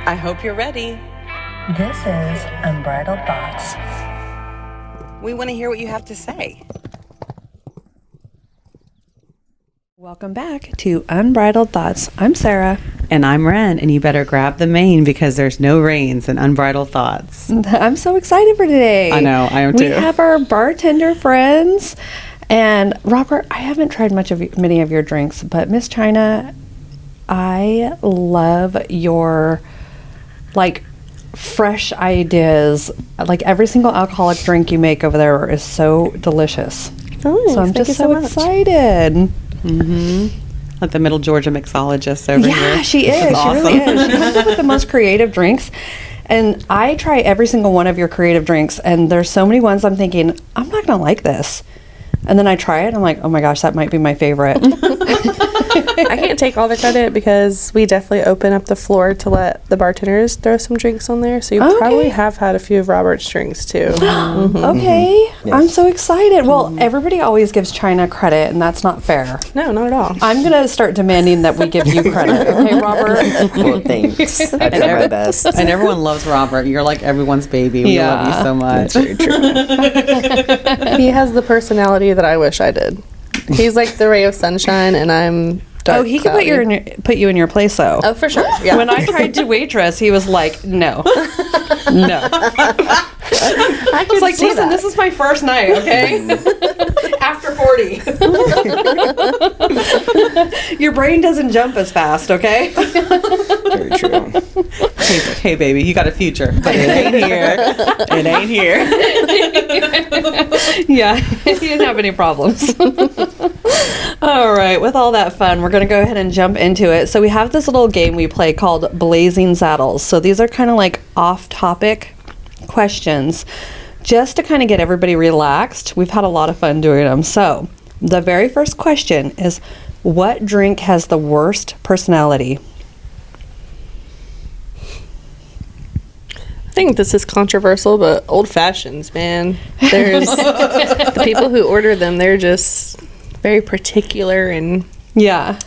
I hope you're ready. This is Unbridled Thoughts. We want to hear what you have to say. Welcome back to Unbridled Thoughts. I'm Sarah. And I'm Ren, and you better grab the mane because there's no reins in Unbridled Thoughts. I'm so excited for today. I know, I am too. We have our bartender friends. And Robert, I haven't tried many of your drinks, but Miss Chyna, I love your fresh ideas. Like every single alcoholic drink you make over there is so delicious. Oh, so I'm just so excited. Mm-hmm. Like the Middle Georgia mixologist over here. Yeah, she is. That's awesome. Really is. She comes up with the most creative drinks. And I try every single one of your creative drinks, and there's so many ones I'm thinking, I'm not going to like this. And then I try it, and I'm like, oh my gosh, that might be my favorite. I can't take all the credit because we definitely open up the floor to let the bartenders throw some drinks on there. So you probably have had a few of Robert's drinks too. Mm-hmm. Okay. Yes. I'm so excited. Well, everybody always gives Chyna credit, and that's not fair. No, not at all. I'm going to start demanding that we give you credit. Okay, Robert? Well, thanks. I did my best. And everyone loves Robert. You're like everyone's baby. We love you so much. That's very true. He has the personality that I wish I did. He's like the ray of sunshine, and I'm dark. He can put you in your place, though. Oh, for sure. Yeah. When I tried to waitress, he was like, no. No. I was like, listen, this is my first night, okay? After 40. Your brain doesn't jump as fast, okay? Very true. Hey, baby, you got a future, but it ain't here. It ain't here. Yeah, he didn't have any problems. All right, with all that fun, we're going to go ahead and jump into it. So we have this little game we play called Blazing Saddles. So these are kind of like off-topic questions just to kind of get everybody relaxed. We've had a lot of fun doing them. So the very first question is, what drink has the worst personality? I think this is controversial, but old fashions, man. There's the people who order them, they're just very particular and yeah,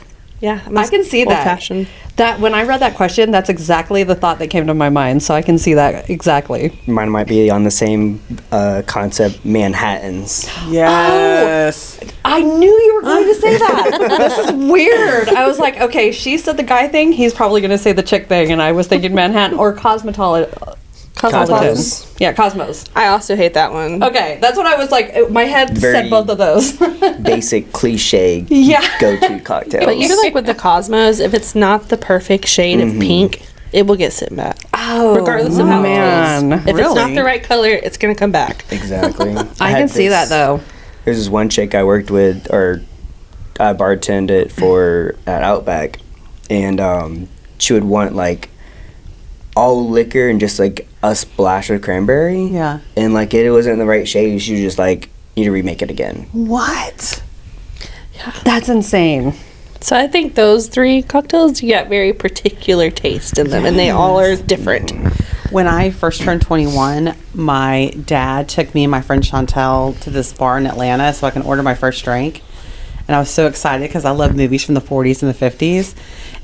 I can see that. Old-fashioned. That when I read that question, that's exactly the thought that came to my mind. So I can see that exactly. Mine might be on the same concept, Manhattans. Yes. Oh, I knew you were going to say that. This is weird. I was like, okay, she said the guy thing. He's probably going to say the chick thing. And I was thinking Manhattan or Cosmopolitan. Yeah, Cosmos. I also hate that one. Okay, that's what I was like. My head said both of those. Basic cliche go-to cocktails. But even like with the Cosmos, if it's not the perfect shade of pink, it will get sent back. Oh, regardless of how it is. If it's not the right color, it's going to come back. Exactly. I can see that though. There's this one chick I worked with, or I bartended for at Outback, and she would want like all liquor and just like a splash of cranberry. Yeah. And like it wasn't the right shade. She was just like, need to remake it again. What? Yeah. That's insane. So I think those three cocktails, you get very particular taste in them, and they all are different. When I first turned 21, my dad took me and my friend Chantel to this bar in Atlanta so I can order my first drink. And I was so excited because I love movies from the 40s and the 50s.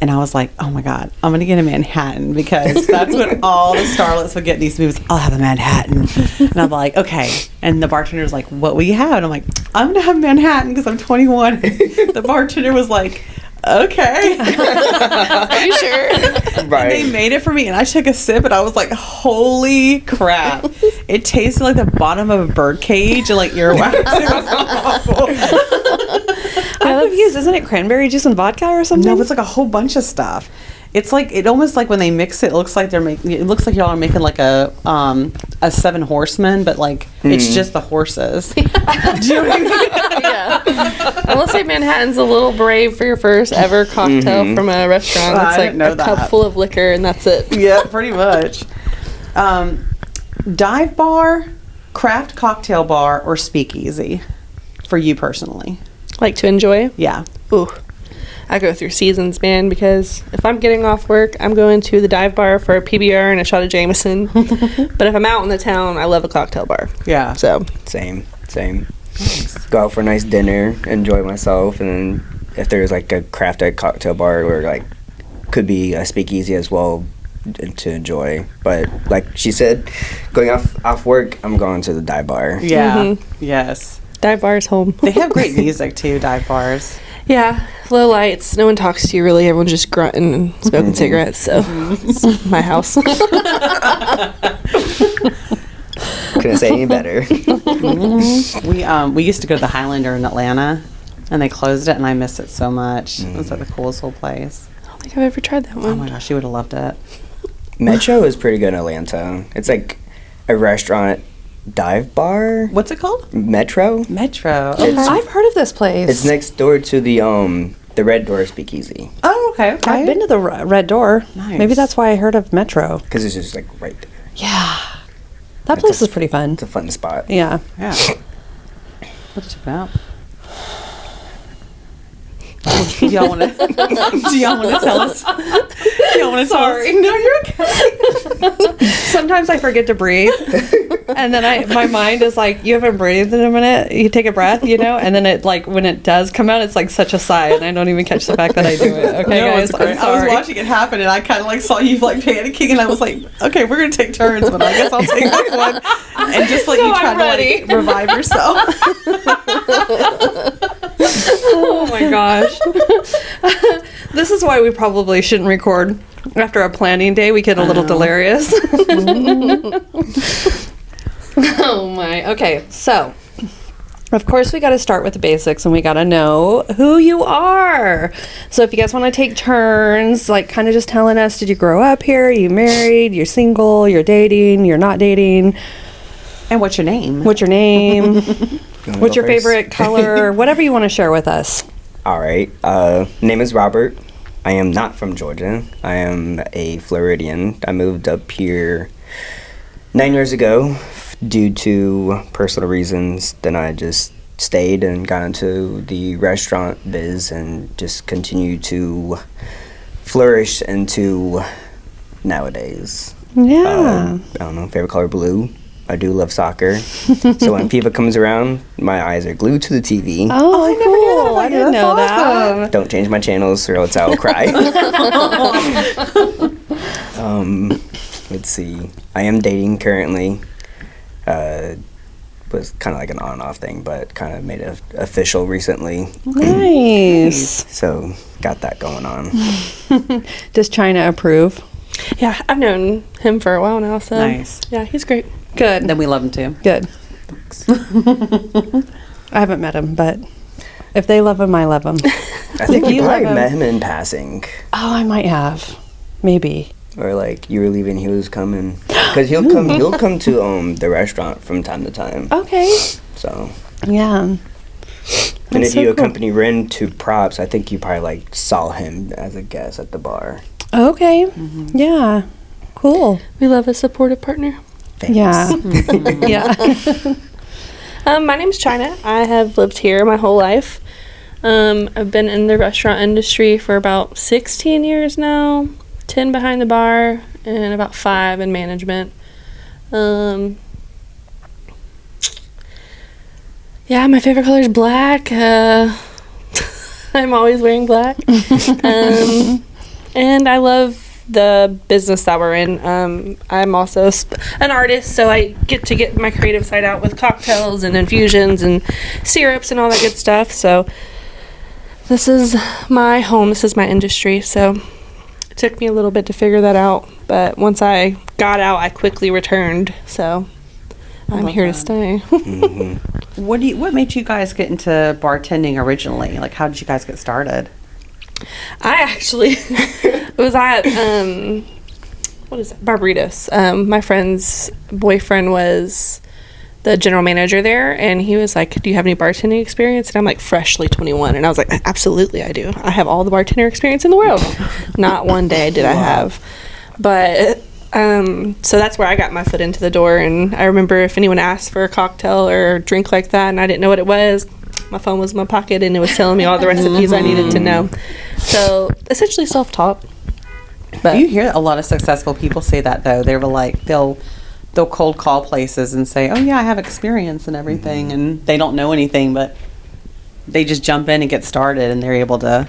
And I was like, oh my God, I'm going to get a Manhattan because that's what all the starlets would get in these movies. I'll have a Manhattan. And I'm like, okay. And the bartender's like, what will you have? And I'm like, I'm going to have Manhattan because I'm 21. The bartender was like, okay. Are you sure? Right. And they made it for me, and I took a sip, and I was like, holy crap. It tasted like the bottom of a bird cage and like earwax. It was awful. I'm confused. Isn't it cranberry juice and vodka or something? No, it's like a whole bunch of stuff. It's like, it almost like when they mix it, it looks like it looks like y'all are making like a Seven Horsemen, but like it's just the horses. Do you know what I mean? Yeah. I will say Manhattan's a little brave for your first ever cocktail from a restaurant. It's like a cup full of liquor and that's it. Yeah, pretty much. Dive bar, craft cocktail bar, or speakeasy for you personally? Like to enjoy? Yeah. Ooh. I go through seasons, man, because if I'm getting off work, I'm going to the dive bar for a PBR and a shot of Jameson. But if I'm out in the town, I love a cocktail bar. Yeah. So same. Nice. Go out for a nice dinner, enjoy myself, and then if there's like a crafted cocktail bar or like could be a speakeasy as well, to enjoy. But like she said, going off work, I'm going to the dive bar. Yeah. Yes. Dive bar's home. They have great music too, dive bars. Yeah, low lights. No one talks to you really. Everyone's just grunting and smoking cigarettes. So it's my house. Couldn't say any better. We used to go to the Highlander in Atlanta, and they closed it, and I missed it so much. It was like the coolest little place. I don't think I've ever tried that one. Oh my gosh, you would have loved it. Metro is pretty good in Atlanta. It's like a restaurant dive bar. What's it called? Metro. Metro. It's- I've heard of this place. It's next door to the Red Door Speakeasy Oh, okay. I've been to the Red Door. Nice. Maybe that's why I heard of Metro. because it's just like right there. Yeah. That place is pretty fun. It's a fun spot. Yeah. Yeah. Let's check it out. Do y'all want to? Do y'all want to tell us? Do y'all want to tell us? No, you're okay. Sometimes I forget to breathe, and then my mind is like, "You haven't breathed in a minute." You take a breath, and then it like when it does come out, it's like such a sigh, and I don't even catch the fact that I do it. Okay, No, guys, it's great. I'm I sorry. was watching it happen, and I kind of like saw you like panicking, and I was like, "Okay, we're gonna take turns, but I guess I'll take this one." And just like No, you try I'm to ready. like revive yourself. Oh my gosh. This is why we probably shouldn't record after a planning day. We get a little delirious. Oh my. Okay, so of course we got to start with the basics, and we got to know who you are. So if you guys want to take turns, like kind of just telling us, did you grow up here? Are you married? You're single? You're dating? You're not dating? And what's your name? What's your name? You wanna What's go your first? favorite color? Whatever you want to share with us. All right. Name is Robert. I am not from Georgia. I am a Floridian. I moved up here 9 years ago due to personal reasons. Then I just stayed and got into the restaurant biz and just continue to flourish into nowadays. Yeah. I don't know, favorite color blue. I do love soccer. So when FIFA comes around, my eyes are glued to the TV. Oh, I never knew that cool. about I you. didn't That's know that. awesome. Don't change my channels or else I'll cry. Let's see. I am dating currently. Was kind of like an on and off thing, but kind of made it official recently. Nice. So got that going on. Does Chyna approve? Yeah, I've known him for a while now, so Nice. yeah, he's great. Good. Then we love him too. Good. I haven't met him, but if they love him, I love him. I think you you probably love him. met him in passing. Oh, I might have. Maybe. Or like you were leaving, he was coming. Because he'll come to the restaurant from time to time. Okay. So Yeah. and That's if so you cool. accompany Ren to props, I think you probably like saw him as a guest at the bar. Okay. Yeah. Cool. We love a supportive partner. Thanks. Yeah. Yeah. My name's Chyna. I have lived here my whole life. I've been in the restaurant industry for about 16 years now, 10 behind the bar, and about 5 in management. Yeah, my favorite color is black. I'm always wearing black. And I love the business that we're in. I'm also an artist, so I get my creative side out with cocktails and infusions and syrups and all that good stuff. So this is my home. This is my industry. So it took me a little bit to figure that out, but once I got out, I quickly returned. So I'm here to stay. What made you guys get into bartending originally? Like, how did you guys get started? I actually was at what is it? Barbritos. My friend's boyfriend was the general manager there, and he was like, "Do you have any bartending experience?" And I'm like, freshly 21, and I was like, "Absolutely, I do. I have all the bartender experience in the world." Not one day did I have, but so that's where I got my foot into the door. And I remember if anyone asked for a cocktail or a drink like that, and I didn't know what it was, my phone was in my pocket and it was telling me all the recipes I needed to know. So essentially self-taught. But You hear a lot of successful people say that though. They were like they'll cold call places and say, "Oh yeah, I have experience and everything," and they don't know anything, but they just jump in and get started, and they're able to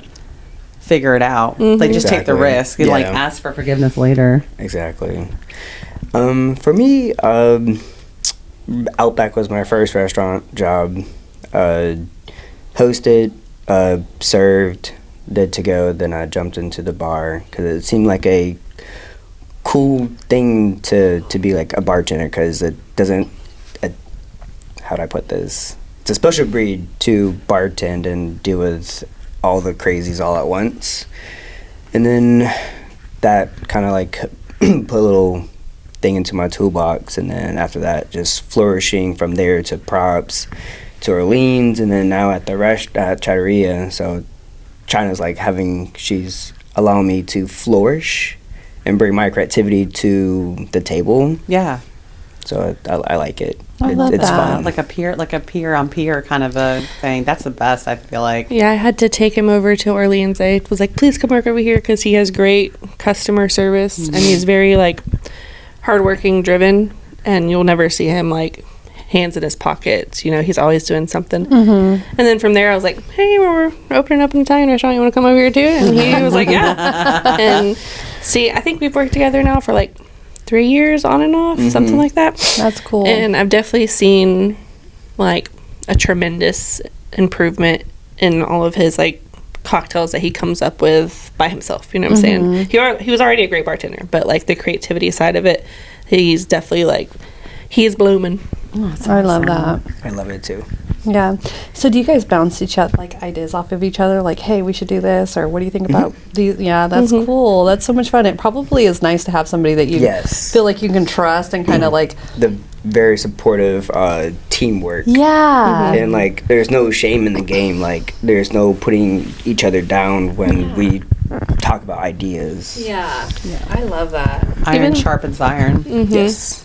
figure it out. Like just take the Exactly. risk and like Yeah. ask for forgiveness later. Exactly. For me, Outback was my first restaurant job. Hosted, served, did to go. Then I jumped into the bar because it seemed like a cool thing to be like a bartender, because it doesn't. How do I put this? It's a special breed to bartend and deal with all the crazies all at once. And then that kind of like put a little thing into my toolbox, and then after that just flourishing from there to props to Orleans, and then now at the at Chatteria. So Chyna's like she's allowing me to flourish and bring my creativity to the table. Yeah. So I like it. I love it's that. fun. Like a peer on peer kind of a thing. That's the best, I feel like. Yeah, I had to take him over to Orleans. I was like, please come work over here because he has great customer service and he's very like hardworking, driven, and you'll never see him like hands in his pockets. You know, he's always doing something. And then from there, I was like, hey, we're opening up an Italian restaurant. You want to come over here too? And he was like, yeah. And see, I think we've worked together now for like 3 years on and off, something like that. That's cool. And I've definitely seen like a tremendous improvement in all of his like cocktails that he comes up with by himself. You know what I'm saying? He was already a great bartender, but like the creativity side of it, he's definitely like, he's blooming. I love that. I love it too. Yeah. So do you guys bounce each other like ideas off of each other? Like, hey, we should do this, or what do you think about? Yeah, that's cool. That's so much fun. It probably is nice to have somebody that you Yes. feel like you can trust and kind of like. The very supportive teamwork. Yeah. And like there's no shame in the game. Like there's no putting each other down when we talk about ideas. Yeah. I love that. Iron sharpens iron. Yes.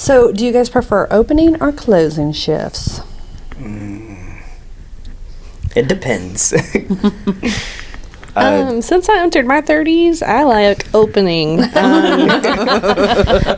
So, do you guys prefer opening or closing shifts? It depends. Since I entered my 30s, I like opening.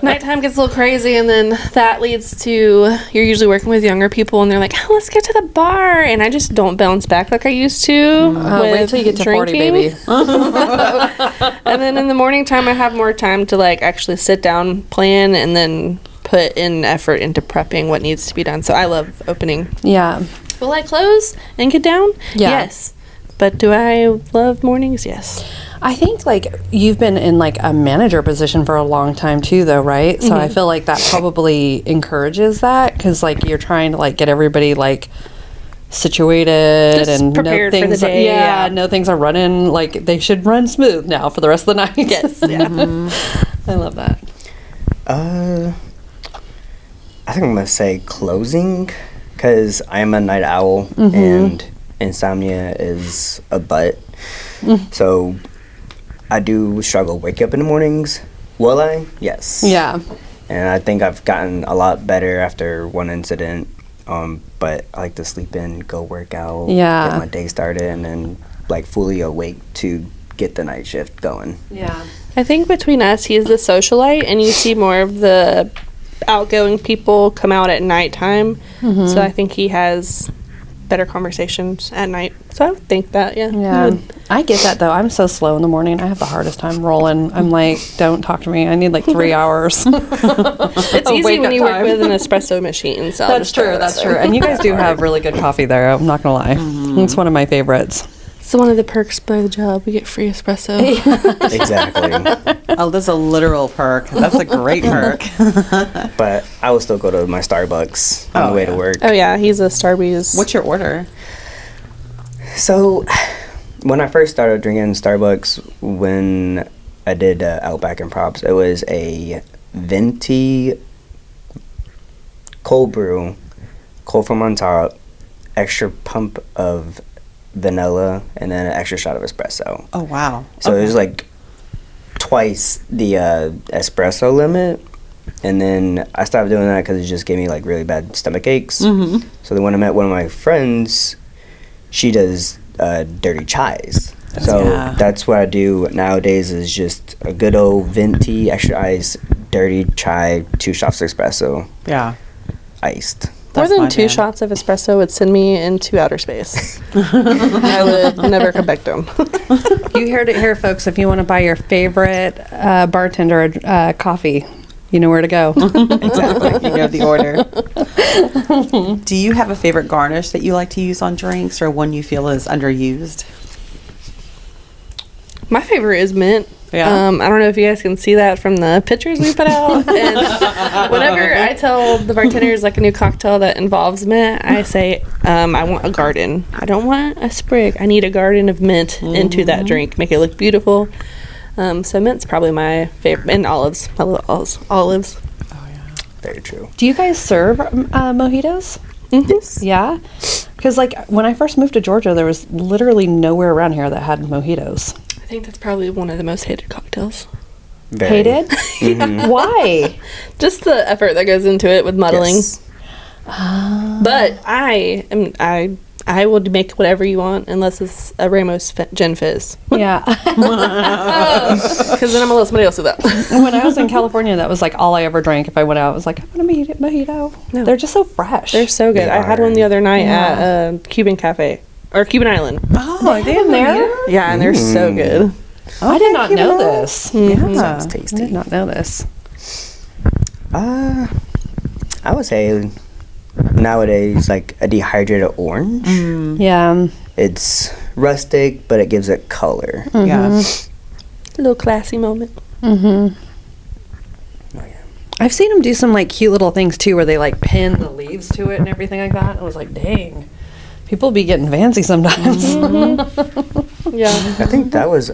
Nighttime gets a little crazy, and then that leads to you're usually working with younger people, and they're like, oh, let's get to the bar. And I just don't bounce back like I used to. Wait till you get to 40, baby. And then in the morning time, I have more time to like actually sit down, plan, and then put in effort into prepping what needs to be done. So I love opening. Yeah. Will I close and get down? Yeah. Yes. But do I love mornings? Yes. I think like you've been in like a manager position for a long time too, though, right? So I feel like that probably encourages that, because like you're trying to like get everybody like situated Just and know prepared for the things. day, yeah. Know things are running like they should run smooth now for the rest of the night. Yes. Yeah. I love that. I think I'm gonna say closing, because I am a night owl and insomnia is a butt. So I do struggle wake up in the mornings. Will I? Yes. Yeah. And I think I've gotten a lot better after one incident. But I like to sleep in, go work out, Yeah. get my day started, and then like fully awake to get the night shift going. Yeah. I think between us, he's the socialite, and you see more of the outgoing people come out at nighttime. So I think he has better conversations at night. So I would think that, yeah. Yeah. I get that though. I'm so slow in the morning. I have the hardest time rolling. I'm like, don't talk to me. I need like 3 hours. It's easy when you work with an espresso machine. So I'll That's just throw true. that That's out true. there. And you guys do have really good coffee there. I'm not gonna lie. It's one of my favorites. It's one of the perks by the job. We get free espresso. Exactly. Oh, that's a literal perk. That's a great perk. But I will still go to my Starbucks on the way to work. Oh, yeah. He's a Starbucks. What's your order? So, when I first started drinking Starbucks, when I did Outback and Props, it was a venti cold brew, cold foam on top, extra pump of vanilla, and then an extra shot of espresso. Oh, wow. So it was like twice the espresso limit. And then I stopped doing that because it just gave me like really bad stomach aches. So then when I met one of my friends, she does dirty chais. So Yeah. that's what I do nowadays, is just a good old venti, extra ice, dirty chai, 2 shots of espresso, Yeah. iced. More That's my than 2 jam. shots of espresso would send me into outer space. I would never come back to them. You heard it here, folks. If you want to buy your favorite bartender coffee, you know where to go. Exactly. You know the order. Do you have a favorite garnish that you like to use on drinks, or one you feel is underused? My favorite is mint. Yeah. I don't know if you guys can see that from the pictures we put out. And whenever I tell the bartenders like a new cocktail that involves mint, I say I want a garden. I don't want a sprig. I need a garden of mint into that drink. Make it look beautiful. So mint's probably my favorite. And olives. I love olives. Very true. Do you guys serve mojitos? Yes. Yeah? Because, like, when I first moved to Georgia, there was literally nowhere around here that had mojitos. I think that's probably one of the most hated cocktails. Very. Hated? Why? Just the effort that goes into it with muddling. Yes. But I will make whatever you want unless it's a Ramos Gin Fizz. Yeah. Because then I'm going to let somebody else do that. When I was in California, that was, like, all I ever drank. If I went out, I was like, I want a mojito. No. They're just so fresh. They're so good. They I had are. one the other night at a Cuban cafe. Or Cuban Island. Oh, are they in there? Yeah, and they're so good. I did not know this. Yeah. Sounds I tasty. did not know this. I would say nowadays, like a dehydrated orange. Yeah. It's rustic, but it gives it color. Yeah. A little classy moment. Mm-hmm. Oh, yeah. I've seen them do some, like, cute little things, too, where they, like, pin the leaves to it and everything like that. I was like, dang. People be getting fancy sometimes. Yeah. I think that was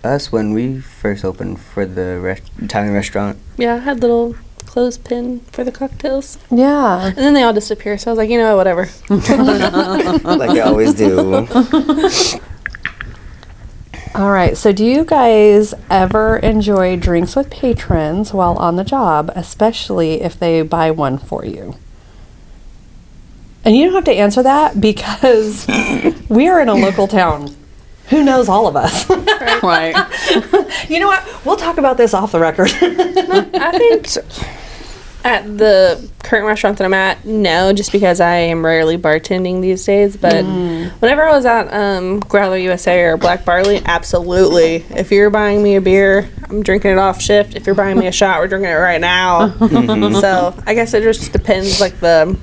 us when we first opened for the Italian restaurant. Yeah, I had little clothespin for the cocktails. Yeah. And then they all disappear. So I was like, you know what, whatever. Like I always do. All right. So, do you guys ever enjoy drinks with patrons while on the job, especially if they buy one for you? And you don't have to answer that because we are in a local town. Who knows all of us? Right. You know what? We'll talk about this off the record. I think at the current restaurant that I'm at, no, just because I am rarely bartending these days. But whenever I was at Growler USA or Black Barley, absolutely. If you're buying me a beer, I'm drinking it off shift. If you're buying me a shot, we're drinking it right now. So I guess it just depends, like the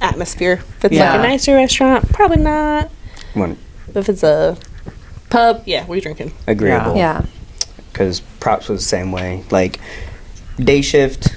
atmosphere. If it's like Yeah. a nicer restaurant, probably not. One If it's a pub, yeah, we're drinking. agreeable. Yeah. Because props was the same way. Like day shift,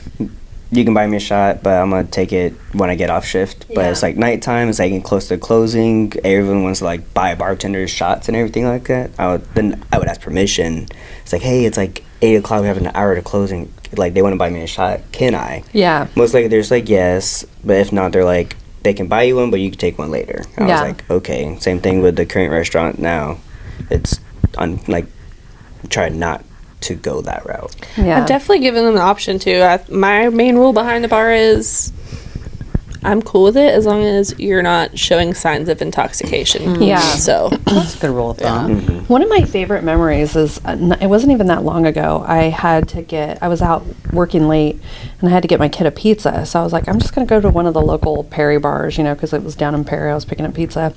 you can buy me a shot, but I'm gonna take it when I get off shift. But Yeah. it's like nighttime. It's like getting close to closing. Everyone wants to like buy bartenders shots and everything like that. I would ask permission. It's like, hey, it's like 8 o'clock. We have an hour to closing. Like they want to buy me a shot. Can I? Yeah. Most likely, they're just like yes, but if not, they're like they can buy you one, but you can take one later. I Yeah. was like, okay. Same thing with the current restaurant now. It's like try not to go that route. Yeah. I've definitely given them the option to. My main rule behind the bar is I'm cool with it as long as you're not showing signs of intoxication. Yeah. So, That's a good rule of thumb. One of my favorite memories is it wasn't even that long ago. I was out working late and I had to get my kid a pizza. So I was like, I'm just going to go to one of the local Perry bars, you know, because it was down in Perry. I was picking up pizza,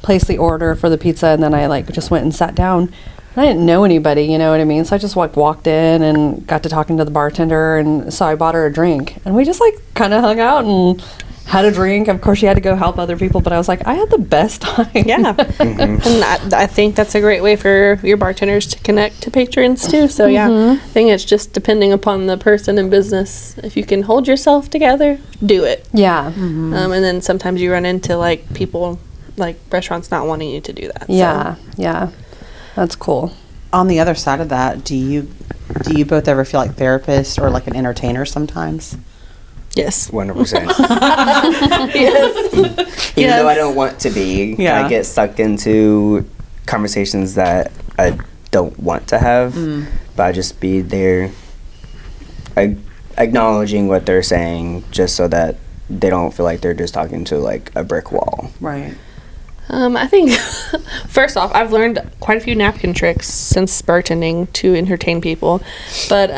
placed the order for the pizza, and then I like just went and sat down. And I didn't know anybody, you know what I mean? So I just walked in and got to talking to the bartender, and so I bought her a drink. And we just like kind of hung out and had a drink. Of course, she had to go help other people, but I was like, I had the best time. yeah. And I think that's a great way for your bartenders to connect to patrons too. So, yeah, I think it's just depending upon the person and business. If you can hold yourself together, do it. Yeah. And then sometimes you run into like people, like restaurants not wanting you to do that. Yeah. Yeah. That's cool. On the other side of that, do you both ever feel like therapists or like an entertainer sometimes? Yes. 100%. Yes. Even though I don't want to be, Yeah. I get sucked into conversations that I don't want to have, but I just be there acknowledging what they're saying just so that they don't feel like they're just talking to like a brick wall. Right. I think first off, I've learned quite a few napkin tricks since bartending to entertain people. But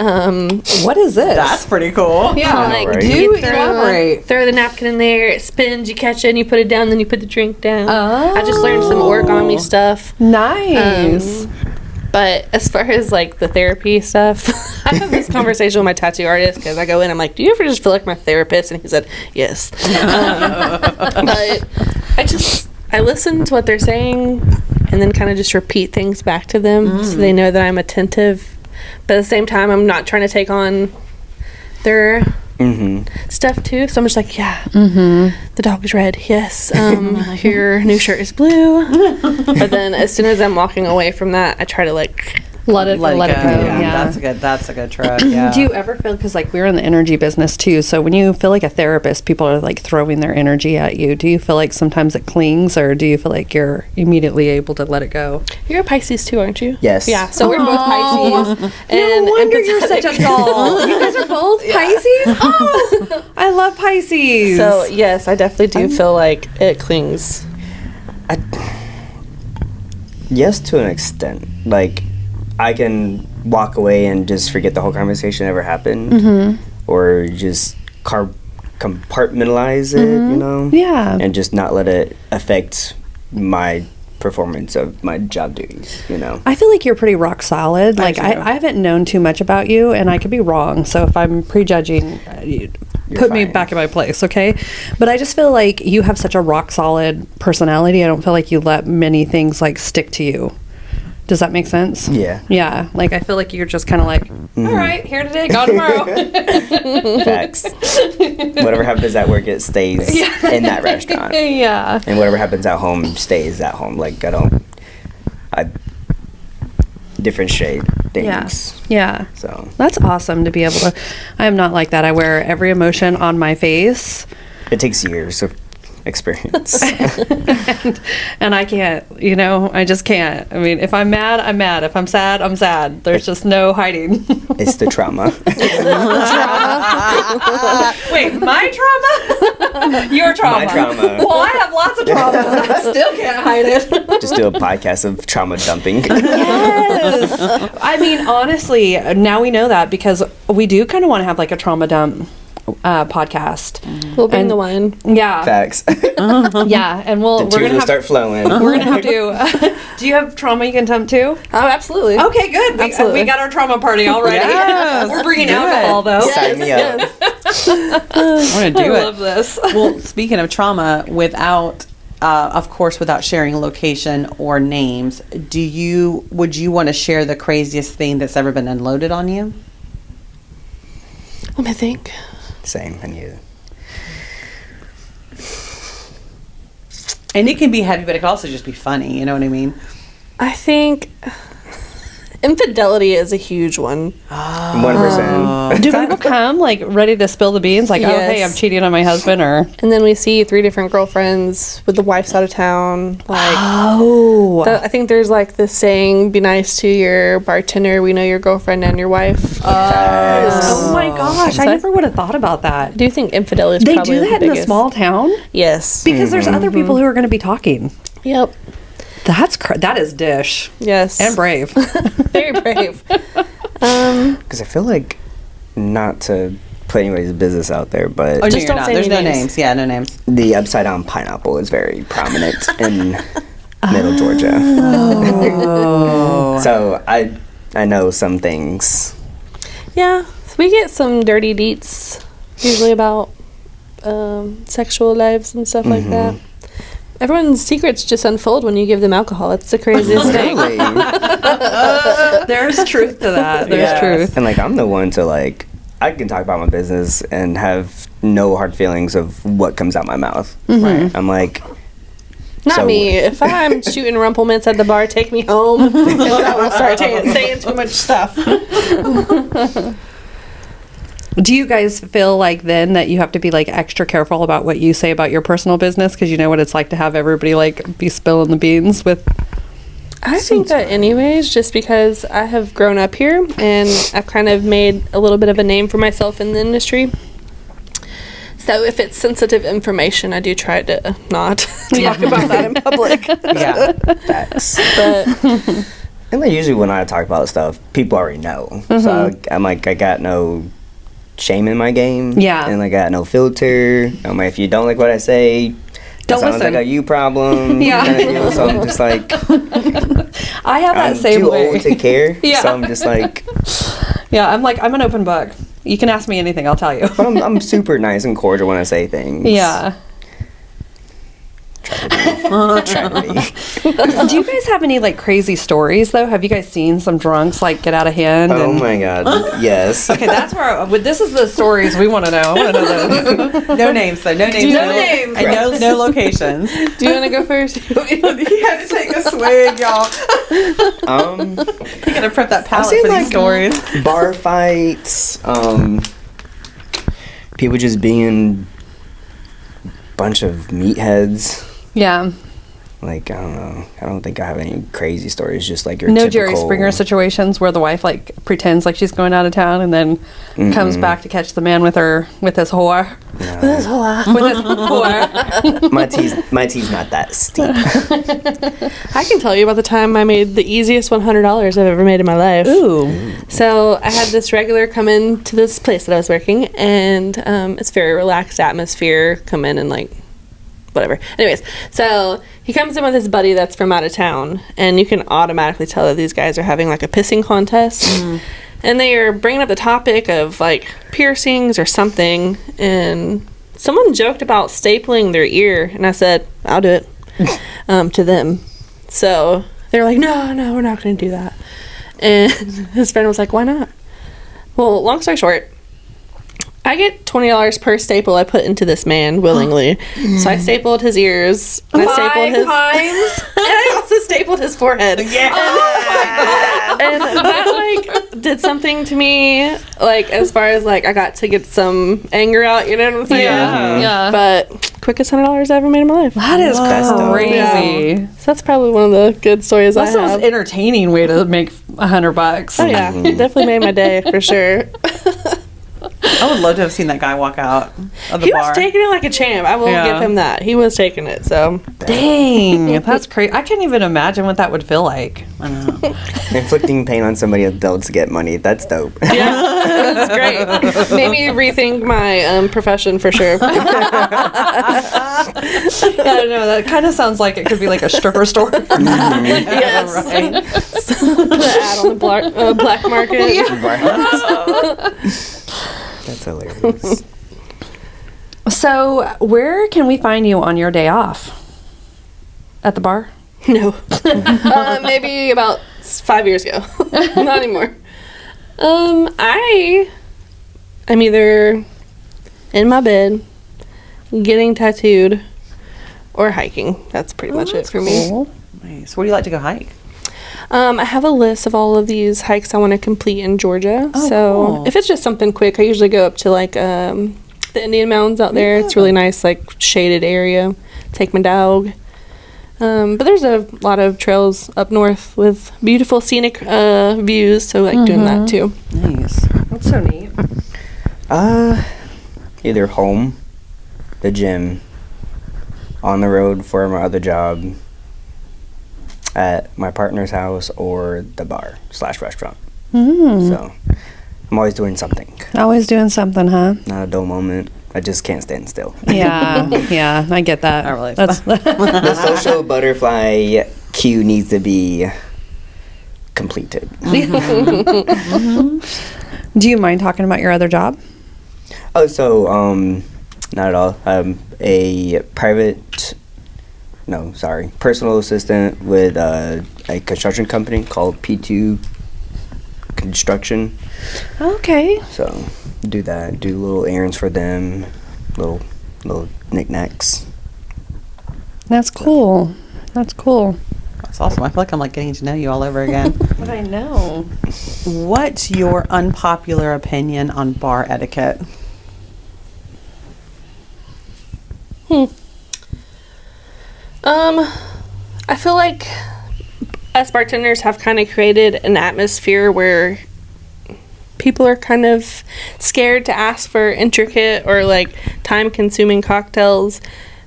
What is this? That's pretty cool. yeah, know, right? do you elaborate. throw the napkin in there, it spins, you catch it, and you put it down, then you put the drink down. Oh. I just learned some origami stuff. Nice. But as far as like the therapy stuff, I had this conversation with my tattoo artist because I go in, I'm like, do you ever just feel like my therapist? And he said, yes. But I listen to what they're saying and then kind of just repeat things back to them so they know that I'm attentive. But at the same time, I'm not trying to take on their stuff too. So I'm just like, yeah, the dog is red. Yes. Your new shirt is blue. But then as soon as I'm walking away from that, I try to like Let it go. Yeah. That's a good trick. Yeah. Do you ever feel, because like we're in the energy business too, so when you feel like a therapist, people are like throwing their energy at you, do you feel like sometimes it clings, or do you feel like you're immediately able to let it go? You're a Pisces too, aren't you? Yes. Yeah. So we're both Pisces. No wonder you're such a doll. You guys are both Pisces? Oh, I love Pisces. So yes, I definitely do feel like it clings. Yes, to an extent. Like, I can walk away and just forget the whole conversation ever happened, or just compartmentalize it, you know? Yeah. And just not let it affect my performance of my job duties, you know? I feel like you're pretty rock solid. Like, do. I haven't known too much about you, and I could be wrong. So if I'm prejudging, put me fine. back in my place, okay? But I just feel like you have such a rock solid personality. I don't feel like you let many things like stick to you. Does that make sense? Yeah. Yeah. Like, I feel like you're just kind of like, all right, here today, gone tomorrow. Facts. Whatever happens at work, it stays in that restaurant. Yeah. And whatever happens at home stays at home. Like, I differentiate things. Yeah. So That's awesome to be able to. I am not like that. I wear every emotion on my face. it takes years of experience. And I can't, I just can't. I mean, if I'm mad, I'm mad. If I'm sad, I'm sad. There's just no hiding. It's the trauma. Wait, my trauma? Your trauma. My trauma. Well, I have lots of trauma, but I still can't hide it. Just do a podcast of trauma dumping. Yes. I mean, honestly, now we know that because we do kind of want to have like a trauma dump podcast. We'll bring the wine. Yeah. Facts. Yeah, and we're The tears gonna will have start flowing. we're gonna have to. Do you have trauma you can dump too? Oh, absolutely. Okay, good. Absolutely. We got our trauma party already. Yes, We're bringing do alcohol it. though. Sign me up. I want to I do it. love this. Well, speaking of trauma, of course, without sharing location or names, would you want to share the craziest thing that's ever been unloaded on you? Let me think. Same. And you. And it can be heavy, but it can also just be funny. You know what I mean? I think infidelity is a huge one. 1%. Do people come like ready to spill the beans? Like, oh, hey, I'm Yes. cheating on my husband, or And then we see 3 different girlfriends with the wives out of town. Like, oh, I think there's like this saying, be nice to your bartender. We know your girlfriend and your wife. oh my gosh, I never would have thought about that. I do think infidelity is They probably do that the in a biggest. small town Yes. because there's other people who are going to be talking. Yep. That is dish Yes. and brave. Very brave. Because I feel like, not to put anybody's business out there, but Oh, no, Just you're don't not. say There's any no names. names. Yeah, no names. the upside down pineapple is very prominent in Middle Georgia. Oh. So I know some things. Yeah. So we get some dirty deets, usually about sexual lives and stuff like that. Everyone's secrets just unfold when you give them alcohol. It's the craziest thing. Really. There's truth to that. There's Yes. truth. And like, I'm the one to like, I can talk about my business and have no hard feelings of what comes out my mouth. Right. I'm like, Not So- me. If I'm shooting rumplements at the bar, take me home. Because I will start saying too much stuff. Do you guys feel like then that you have to be like extra careful about what you say about your personal business because you know what it's like to have everybody like be spilling the beans with? I think that anyways, just because I have grown up here and I've kind of made a little bit of a name for myself in the industry. So if it's sensitive information, I do try to not talk about that in public. Yeah. Facts. But And then usually when I talk about stuff, people already know. So I'm like, I got no shame in my game. Yeah. And I got no filter. I'm like, if you don't like what I say, Don't sounds listen. like a you problem. Yeah. Kind of deal. So I'm just like, I have that I'm same too way. old to care. Yeah. So I'm just like, Yeah, I'm an open book. You can ask me anything, I'll tell you. but I'm super nice and cordial when I say things. Yeah. Try to be. Do you guys have any like crazy stories though? Have you guys seen some drunks like get out of hand? Oh and- my god, yes. Okay, that's where this is the stories we want to know. I want to know those. No names, though. No names. No names. And no locations. do you want to go first? He had to take a swig, y'all. You gotta prep that palate seen, for like, these stories. Bar fights, people just being bunch of meatheads. Yeah. Like, I don't know. I don't think I have any crazy stories. Just like your No typical... Jerry Springer situations where the wife like pretends like she's going out of town and then comes back to catch the man with his whore. No. With his whore. My tea's not that steep. I can tell you about the time I made the easiest $100 I've ever made in my life. Ooh. So I had this regular come in to this place that I was working, and it's very relaxed atmosphere. Come in and like, whatever. Anyways, so he comes in with his buddy that's from out of town, and you can automatically tell that these guys are having like a pissing contest. And they are bringing up the topic of like piercings or something, and someone joked about stapling their ear, and I said, I'll do it to them. So they were like, no, we're not going to do that. And his friend was like, why not? Well, long story short, I get $20 per staple I put into this man willingly. So I stapled his ears. And I stapled his times? and I also stapled his forehead. Yeah. And that like did something to me, like as far as like I got to get some anger out, you know what I'm saying? Yeah. But quickest $100 I ever made in my life. That is That's dope. crazy. So that's probably one of the good stories That's I the most have. entertaining way to make $100. Oh yeah, definitely made my day for sure. I would love to have seen that guy walk out of the He bar. was taking it like a champ. I will Yeah. give him that. He was taking it. So Dang, that's crazy. I can't even imagine what that would feel like. I know. Inflicting pain on somebody else to get money. That's dope. yeah, that's great. Made me rethink my profession for sure. Yeah, I know. That kind of sounds like it could be like a stripper store. Yes. Right. The ad on the black market. That's hilarious. So, where can we find you on your day off? At the bar? No. Maybe about 5 years ago. Not anymore. I'm either in my bed, getting tattooed, or hiking. That's pretty much it for me. Cool. Nice. Where do you like to go hike? I have a list of all of these hikes I want to complete in Georgia. Oh, So cool. if it's just something quick, I usually go up to like the Indian Mountains out there. It's really nice, like shaded area. Take my dog. But there's a lot of trails up north with beautiful scenic views. So I like doing that too. Nice. That's so neat. Either home, the gym, on the road for my other job, at my partner's house, or the bar / restaurant. So I'm always doing something. Always doing something, huh? Not a dull moment. I just can't stand still. Yeah, yeah, I get that. I relate. That's The social butterfly queue needs to be completed. Do you mind talking about your other job? Oh, so not at all. I'm a personal assistant with a construction company called P2 Construction. Okay. So do that. Do little errands for them, little knickknacks. That's cool. That's cool. That's awesome. I feel like I'm like getting to know you all over again. But I know. What's your unpopular opinion on bar etiquette? I feel like us bartenders have kind of created an atmosphere where people are kind of scared to ask for intricate or like time-consuming cocktails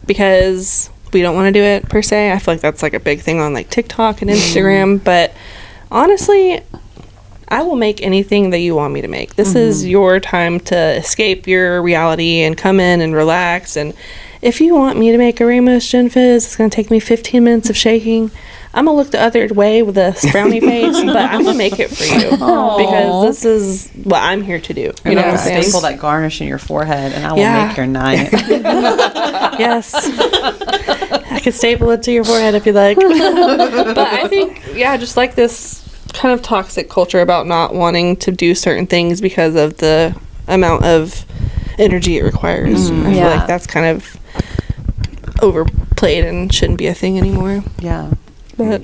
because we don't want to do it per se. I feel like that's like a big thing on like TikTok and Instagram, but honestly, I will make anything that you want me to make. This is your time to escape your reality and come in and relax. And if you want me to make a Ramos Gin Fizz, it's going to take me 15 minutes of shaking. I'm going to look the other way with a frowny face, but I'm going to make it for you because this is what I'm here to do. You know what I'm saying? Staple that garnish in your forehead, and I will make your night. Yes. I could staple it to your forehead if you like. But I think, just like this kind of toxic culture about not wanting to do certain things because of the amount of energy it requires. I feel like that's kind of overplayed and shouldn't be a thing anymore. Yeah. But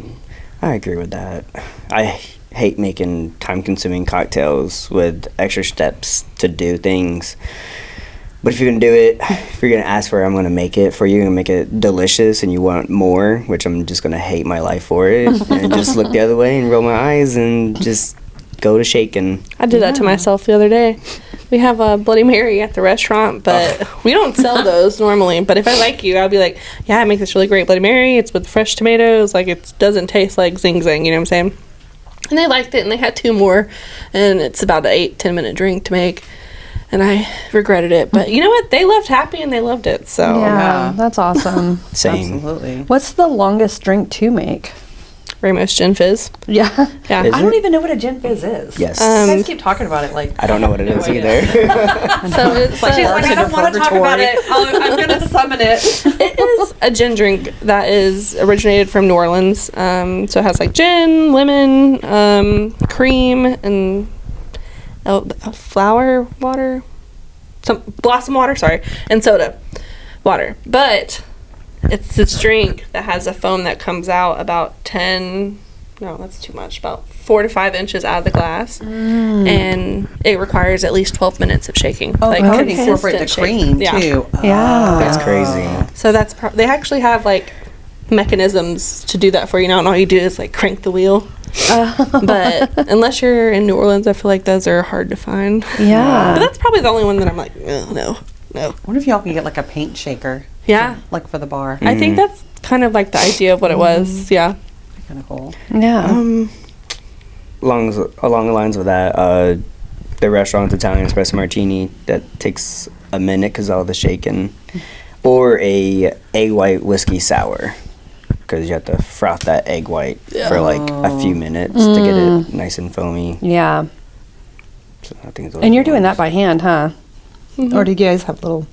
I agree with that. I hate making time-consuming cocktails with extra steps to do things. But if you're going to do it, if you're going to ask for it, I'm going to make it for you and make it delicious and you want more, which I'm just going to hate my life for it and just look the other way and roll my eyes and just go to shaking. I did that to myself the other day. We have a Bloody Mary at the restaurant, but we don't sell those normally. But if I like you, I'll be like, I make this really great Bloody Mary. It's with fresh tomatoes. Like, it doesn't taste like Zing Zang, you know what I'm saying? And they liked it, and they had 2 more. And it's about an 8-10 minute drink to make. And I regretted it. But you know what? They left happy, and they loved it. So Yeah, that's awesome. Same. Absolutely. What's the longest drink to make? Ramos Gin Fizz. Yeah. Yeah. Is I don't it? even know what a gin fizz is. Yes. You guys keep talking about it like I don't know what it is either. So it's She's like, I don't want to talk about it. I'm going to summon it. It is a gin drink that is originated from New Orleans. So it has like gin, lemon, cream, and flour water, some blossom water, and soda water. But it's this drink that has a foam that comes out about that's too much, about 4 to 5 inches out of the glass. And it requires at least 12 minutes of shaking. Oh, like consistent incorporate the cream, shaking. too. Yeah. That's crazy. So that's they actually have like mechanisms to do that for you now, and all you do is like crank the wheel. But unless you're in New Orleans, I feel like those are hard to find. Yeah. But that's probably the only one that I'm like, no. What if y'all can get like a paint shaker? Yeah. Like for the bar. I think that's kind of like the idea of what it was. Yeah. Kind of cool. Yeah. Along the lines of that, the restaurant's Italian espresso martini that takes a minute because all the shaking, or a egg white whiskey sour because you have to froth that egg white for like a few minutes to get it nice and foamy. Yeah. So I think those And you're are the doing ones. that by hand, huh? Or do you guys have little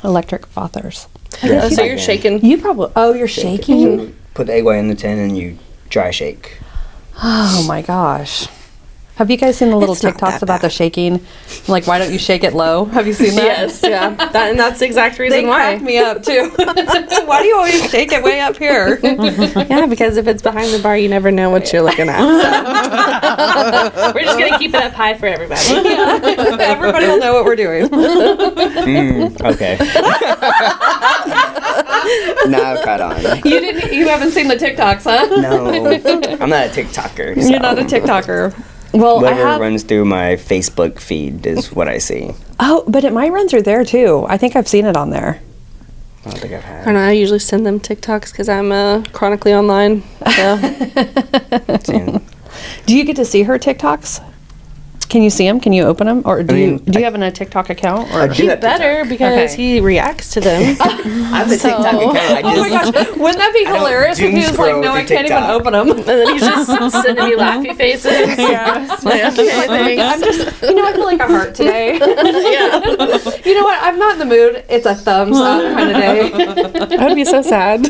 electric frothers? Yeah, So by you're hand. shaking. You probably. Oh, you're shaking? Put the egg white in the tin and you dry shake. Oh my gosh. Have you guys seen the little It's not TikToks that about the bad. shaking? Like, why don't you shake it low? Have you seen that? Yes, yeah. And that's the exact reason They why. crack me up too. Why do you always shake it way up here? Yeah, because if it's behind the bar, you never know what you're looking at. So. We're just going to keep it up high for everybody. Everybody will know what we're doing. Okay. Now I've caught on. You haven't seen the TikToks, huh? No, I'm not a TikToker. So You're not a TikToker. Well, whatever runs through my Facebook feed is what I see. Oh, but it might run through there too. I think I've seen it on there. I don't think I've I had. don't know, I usually send them TikToks because I'm chronically online. So. Seen. Do you get to see her TikToks? Can you see them? Can you open them? Or do mean, you have a TikTok account? Or I do He have better TikTok. because Okay. he reacts to them. I'm a TikTok account. I Oh my just, gosh, wouldn't that be I don't hilarious if doom he was like, scroll no, I through can't even TikTok. open them? And then he's just sending me laughy faces. Yeah. Like, okay, thanks. I'm just, I feel like a heart today. Yeah. You know what? I'm not in the mood. It's a thumbs up kind of day. I would be so sad.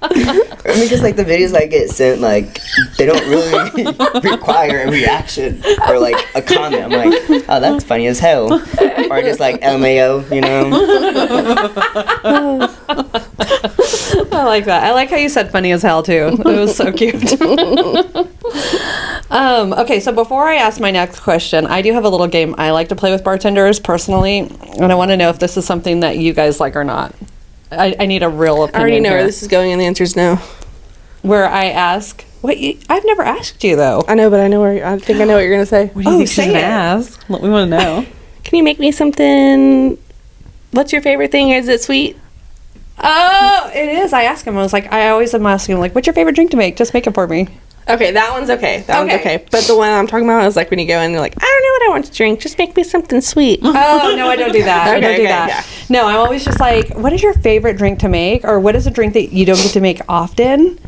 I mean, just like the videos that get sent, like they don't really require a reaction or like a comment. I'm like, oh, that's funny as hell, or just like LMAO, you know? I like that. I like how you said funny as hell too. It was so cute. Okay, so before I ask my next question, I do have a little game I like to play with bartenders personally, and I want to know if this is something that you guys like or not. I need a real opinion. I already know here. where this is going, and the answer is no. Where I ask What? I've never asked you though. I know, but I think I know what you're gonna say. What do you think she's say gonna it. ask? What we want to know. Can you make me something? What's your favorite thing? Is it sweet? Oh, it is. I ask him. I was like, I always am asking him, like, what's your favorite drink to make? Just make it for me. Okay, that one's okay. That one's Okay. okay. But the one I'm talking about is like when you go in, they're like, I don't know what I want to drink. Just make me something sweet. Oh, no, I don't do that. I don't Okay, do okay, that. yeah. No, I'm always just like, what is your favorite drink to make? Or what is a drink that you don't get to make often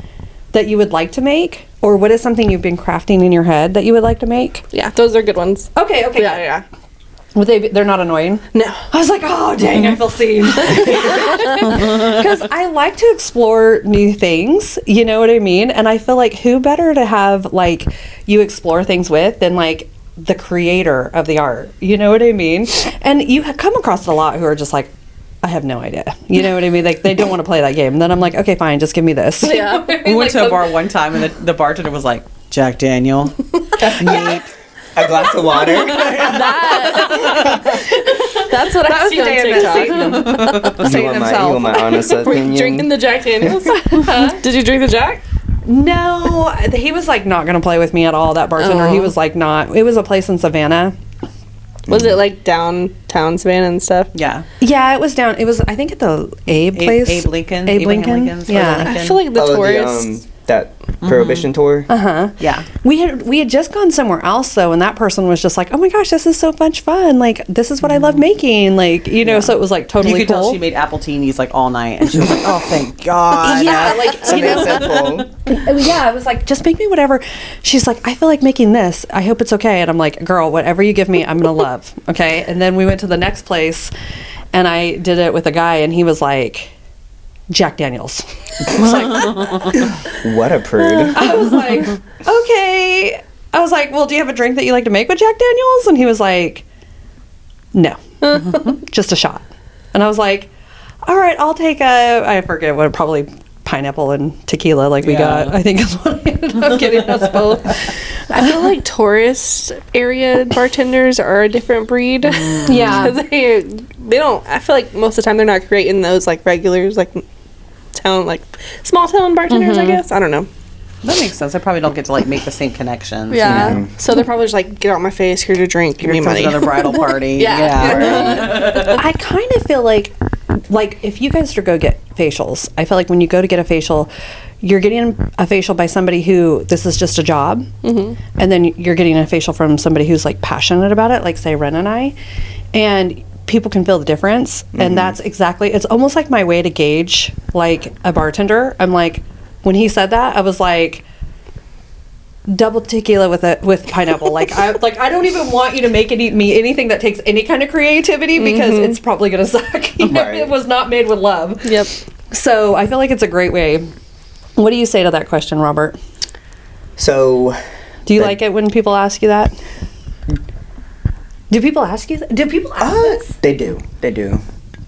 that you would like to make? Or what is something you've been crafting in your head that you would like to make? Yeah, those are good ones. Okay, okay. Yeah, yeah. Would they're not annoying? No. I was like, oh, dang, I feel seen. Because I like to explore new things, you know what I mean? And I feel like who better to have, like, you explore things with than, like, the creator of the art, you know what I mean? And you come across a lot who are just like, I have no idea. You know what I mean? Like, they don't want to play that game. And then I'm like, okay, fine, just give me this. Yeah. We went to a bar one time and the bartender was like, Jack Daniel, neat. A glass of water. That's what I see on TikTok. You want my honest Were you opinion? drinking the Jack Daniels? Did you drink the Jack? No, he was like not going to play with me at all, that bartender. He was like not. It was a place in Savannah. Was it like downtown Savannah and stuff? Yeah. Yeah, it was down. It was, I think, at the Abe place. Abe Lincoln. Abe Abraham Lincoln. Lincoln's or Yeah. the Lincoln. I feel like the Oh, tourists. that Prohibition tour. Yeah. We had just gone somewhere else though, and that person was just like, "Oh my gosh, this is so much fun! Like, this is what I love making!" Like, you know, so it was like totally You could cool. tell she made apple teenies like all night, and she was like, "Oh, thank God." Yeah, like you Something know, simple. yeah, I was like, just make me whatever. She's like, I feel like making this. I hope it's okay. And I'm like, girl, whatever you give me, I'm gonna love. Okay. And then we went to the next place, and I did it with a guy, and he was like, Jack Daniels. I was like, What a prude. I was like, okay. I was like, well, do you have a drink that you like to make with Jack Daniels? And he was like, no, just a shot. And I was like, all right, I'll take I forget what, probably pineapple and tequila like we Yeah. got. I think is what I ended up getting us both. I feel like tourist area bartenders are a different breed. Yeah. 'Cause they don't. I feel like most of the time they're not creating those like regulars, like town, like small town bartenders. I guess I don't know. That makes sense. I probably don't get to like make the same connections. Yeah. You know? So they're probably just like, get out my face. Here's your drink. Give Here me comes money. another bridal party. Yeah. I kind of feel like if you guys go get facials, I feel like when you go to get a facial, you're getting a facial by somebody who this is just a job, and then you're getting a facial from somebody who's like passionate about it, like say Ren and I, and people can feel the difference. And that's exactly, it's almost like my way to gauge like a bartender. I'm like, when he said that, I was like, double tequila with pineapple. I don't even want you to make me anything that takes any kind of creativity because it's probably gonna suck. You know, Right. it was not made with love. Yep. So I feel like it's a great way. What do you say to that question, Robert? So, Do you like it when people ask you that? Do people ask you? Do people ask this? they do. They do.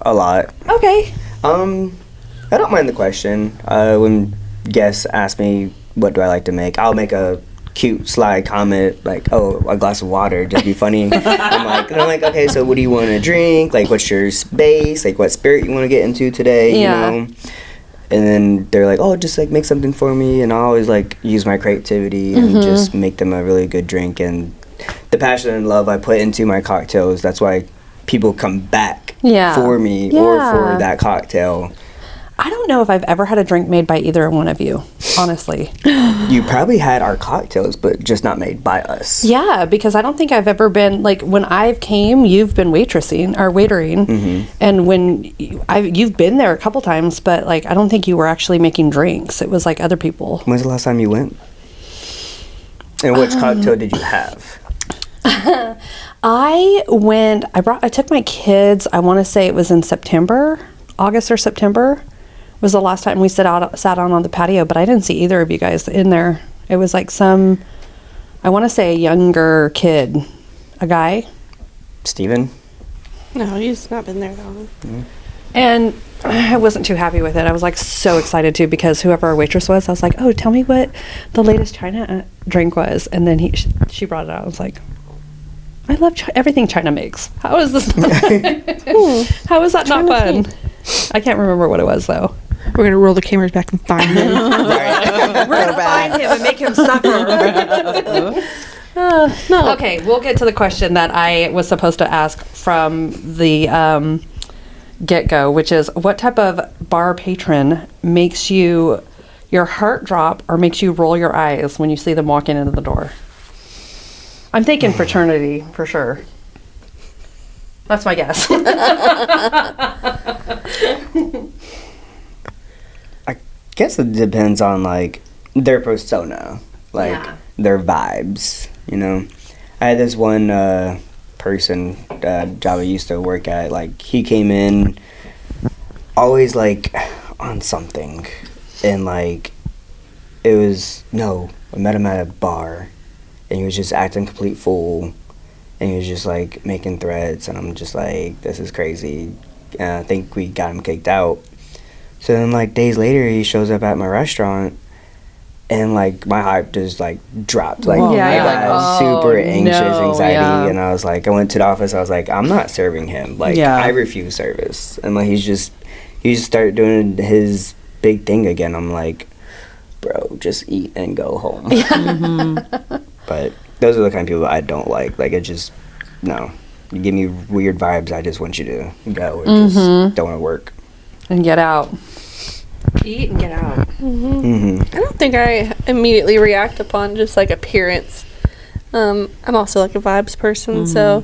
A lot. Okay. I don't mind the question. When guests ask me what do I like to make, I'll make a cute sly comment like, "Oh, a glass of water," just be funny. I'm like, okay, so what do you want to drink? Like, what's your base? Like, what spirit you want to get into today? Yeah. You know. And then they're like, "Oh, just like make something for me," and I always like use my creativity and just make them a really good drink. And the passion and love I put into my cocktails, that's why people come back Yeah. for me or Yeah. for that cocktail. I don't know if I've ever had a drink made by either one of you, honestly. You probably had our cocktails, but just not made by us. Yeah, because I don't think I've ever been like when I've came, you've been waitressing or waitering, and when you've been there a couple times, but like I don't think you were actually making drinks. It was like other people. When's the last time you went? And which cocktail did you have? I took my kids. I want to say it was in September, August or September. Was the last time we sat out on the patio, but I didn't see either of you guys in there. It was like I want to say a younger kid, a guy. Steven? No, he's not been there that long. And I wasn't too happy with it. I was like so excited too because whoever our waitress was, I was like, "Oh, tell me what the latest Chyna drink was." And then she brought it out. I was like, "I love everything Chyna makes. How is this? How is that not fun?" I can't remember what it was though. We're gonna roll the cameras back and find him. We're gonna find him and make him suffer. No. Okay, we'll get to the question that I was supposed to ask from the get-go, which is, what type of bar patron makes your heart drop or makes you roll your eyes when you see them walking into the door? I'm thinking fraternity for sure. That's my guess. I guess it depends on like their persona, like Yeah. their vibes. You know, I had this one person job I used to work at. Like he came in always like on something, and like it was I met him at a bar, and he was just acting complete fool, and he was just like making threats, and I'm just like, this is crazy. And I think we got him kicked out. So then like days later, he shows up at my restaurant. And, like, my hype just, like, dropped. Like, Whoa, I yeah. got super anxious, no, anxiety. yeah. And I was like, I went to the office. I was like, I'm not serving him. Like, Yeah. I refuse service. And, like, he just started doing his big thing again. I'm like, bro, just eat and go home. But those are the kind of people I don't like. Like, it just, no. You give me weird vibes. I just want you to go and just don't want to work. And get out. Eat and get out. Mm-hmm. I don't think I immediately react upon just like appearance. I'm also like a vibes person, so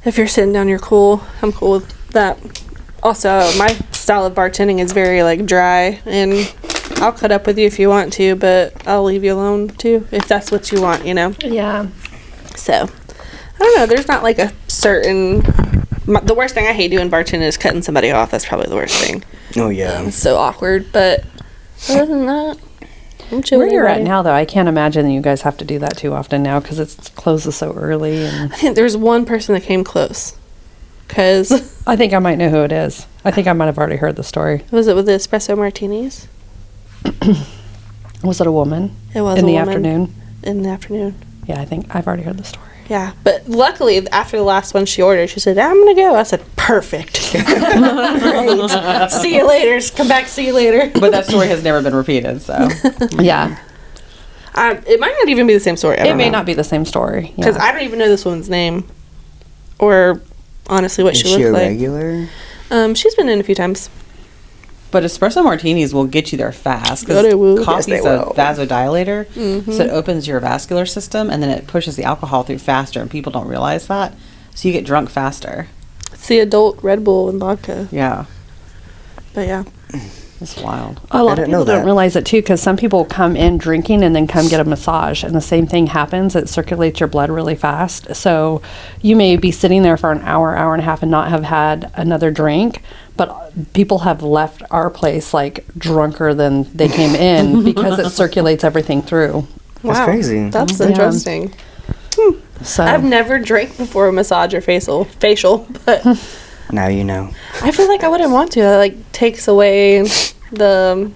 if you're sitting down, you're cool. I'm cool with that. Also, my style of bartending is very like dry, and I'll cut up with you if you want to, but I'll leave you alone too if that's what you want, you know. Yeah. So I don't know. There's not like a certain. The worst thing I hate doing bartending is cutting somebody off. That's probably the worst thing. Oh, yeah. It's so awkward, but other than that, I'm chill. Where you're at now, though, I can't imagine that you guys have to do that too often now because it closes so early. And I think there's one person that came close. Because I think I might know who it is. I think I might have already heard the story. was it with the espresso martinis? Was it a woman? It was in a the woman. afternoon. In the afternoon. Yeah, I think I've already heard the story. Yeah, but luckily after the last one she ordered, she said, "I'm gonna go." I said, "Perfect." Great. See you later. Come back. See you later. But that story has never been repeated, so. Yeah, It might not even be the same story. it may not be the same story because I don't even know this woman's name, or honestly what Is she she a looked like. regular? She's been in a few times. But espresso martinis will get you there fast Yeah, they will. because coffee's Yes, they a will. vasodilator, Mm-hmm. so it opens your vascular system and then it pushes the alcohol through faster, and people don't realize that, so you get drunk faster. It's the adult Red Bull and vodka. Yeah, But yeah. it's wild. A lot of didn't know people don't that. realize it too because some people come in drinking and then come get a massage, and the same thing happens. It circulates your blood really fast. So you may be sitting there for an hour, hour and a half, and not have had another drink. But people have left our place like drunker than they came in because it circulates everything through. That's crazy. That's Yeah. interesting. So I've never drank before a massage or facial, but Now you know. I feel like I wouldn't want to. It like takes away the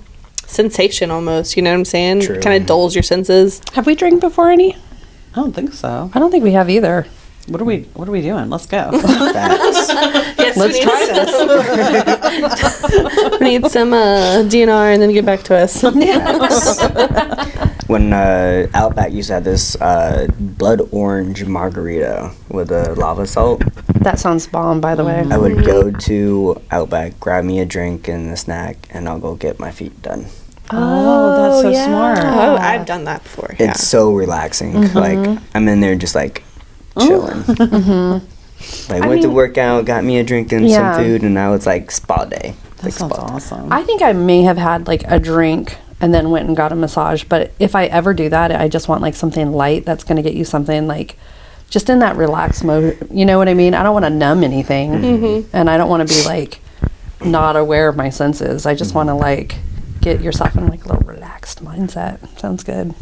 sensation almost. You know what I'm saying? True. Kind of dulls your senses. have we drank before any? I don't think so. I don't think we have either. What are we doing? Let's go. Facts. Yes, Let's try this. We need some DNR and then get back to us. When Outback used to have this blood orange margarita with a lava salt, That sounds bomb, by the way. I would go to Outback, grab me a drink and a snack, and I'll go get my feet done. Oh, that's so yeah. smart. Oh, I've done that before. Yeah. It's so relaxing. Like, I'm in there just like chilling. Like, went to work out, got me a drink and Yeah. some food, and now it's like spa day. That Like sounds spa day. awesome. I think I may have had like a drink and then went and got a massage. But if I ever do that, I just want like something light that's going to get you something like just in that relaxed mode. You know what I mean? I don't want to numb anything. And I don't want to be like not aware of my senses. I just want to like get yourself in like a little relaxed mindset. Sounds good.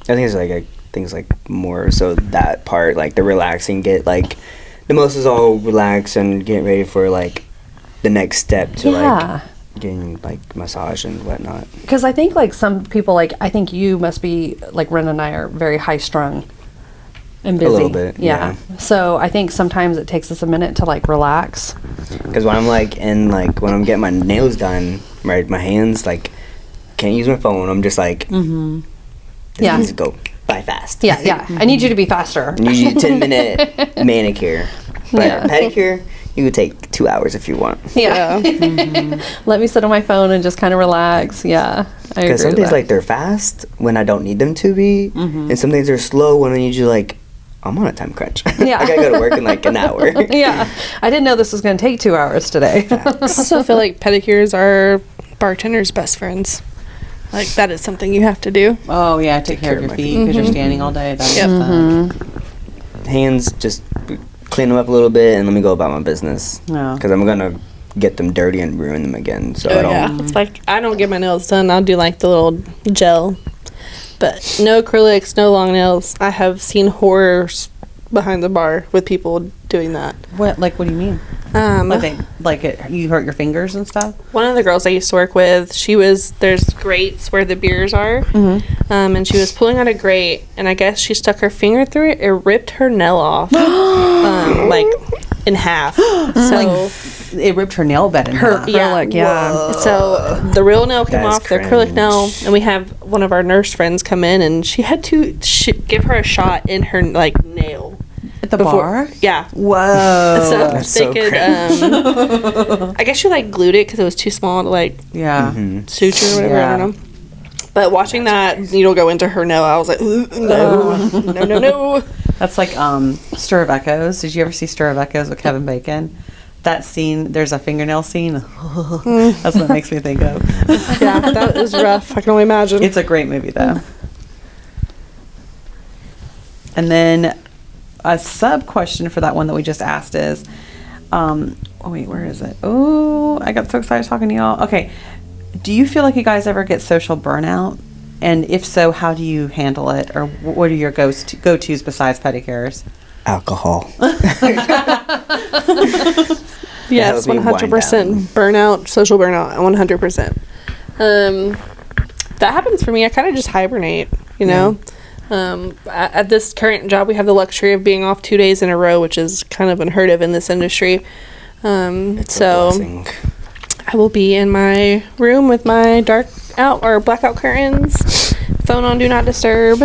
I think it's like things like more so that part, like the relaxing, get like the most is all relax and get ready for like the next step to Yeah. like getting like massage and whatnot. Because I think like some people, like I think you must be like Ren and I are very high strung. And busy. A little bit, Yeah. So I think sometimes it takes us a minute to like relax. Because when I'm like when I'm getting my nails done, right, my hands like can't use my phone. I'm just like, this Yeah. needs to go by fast. Yeah, yeah. I need you to be faster. I need you 10-minute manicure, but Yeah. pedicure you could take 2 hours if you want. Yeah. Let me sit on my phone and just kind of relax. Yeah. I agree Because some with days that. like they're fast when I don't need them to be, and some days they're slow when I need you like I'm on a time crunch. Yeah. I gotta go to work in like an hour. Yeah. I didn't know this was going to take 2 hours today. I also feel like pedicures are bartenders' best friends. Like that is something you have to do. Oh yeah, take care of your my feet because you're standing all day. That's Yep. fun. Hands, just clean them up a little bit and let me go about my business. Yeah. Because I'm gonna get them dirty and ruin them again. So I Oh don't. yeah, it's like I don't get my nails done. I'll do like the little gel, but no acrylics, no long nails. I have seen horrors behind the bar with people doing that. What do you mean? You hurt your fingers and stuff? One of the girls I used to work with, there's grates where the beers are, and she was pulling out a grate, and I guess she stuck her finger through it. It ripped her nail off, like in half. So It ripped her nail bed in half. Acrylic, yeah. So the real nail came That's off, the acrylic nail, cringe. and we have one of our nurse friends come in, and she had to give her a shot in her like nail. At the bar? Yeah. Whoa. So That's they so could. I guess she like glued it because it was too small to like yeah. suture or whatever. Yeah. I don't know. But watching that needle go into her nail, I was like, no. That's like Stir of Echoes. Did you ever see Stir of Echoes with Kevin Bacon? That scene, there's a fingernail scene. That's what it makes me think of. Yeah, that was rough. I can only imagine. It's a great movie, though. And then a sub question for that one that we just asked is, where is it? Oh, I got so excited talking to y'all. Okay, do you feel like you guys ever get social burnout? And if so, how do you handle it? Or what are your go-tos besides pedicures? Alcohol. Yes, helps me wind 100% down. burnout, social burnout, 100%. That happens for me. I kind of just hibernate, you know. At this current job, we have the luxury of being off 2 days in a row, which is kind of unheard of in this industry. It's a So blessing. I will be in my room with my dark out or blackout curtains, phone on do not disturb.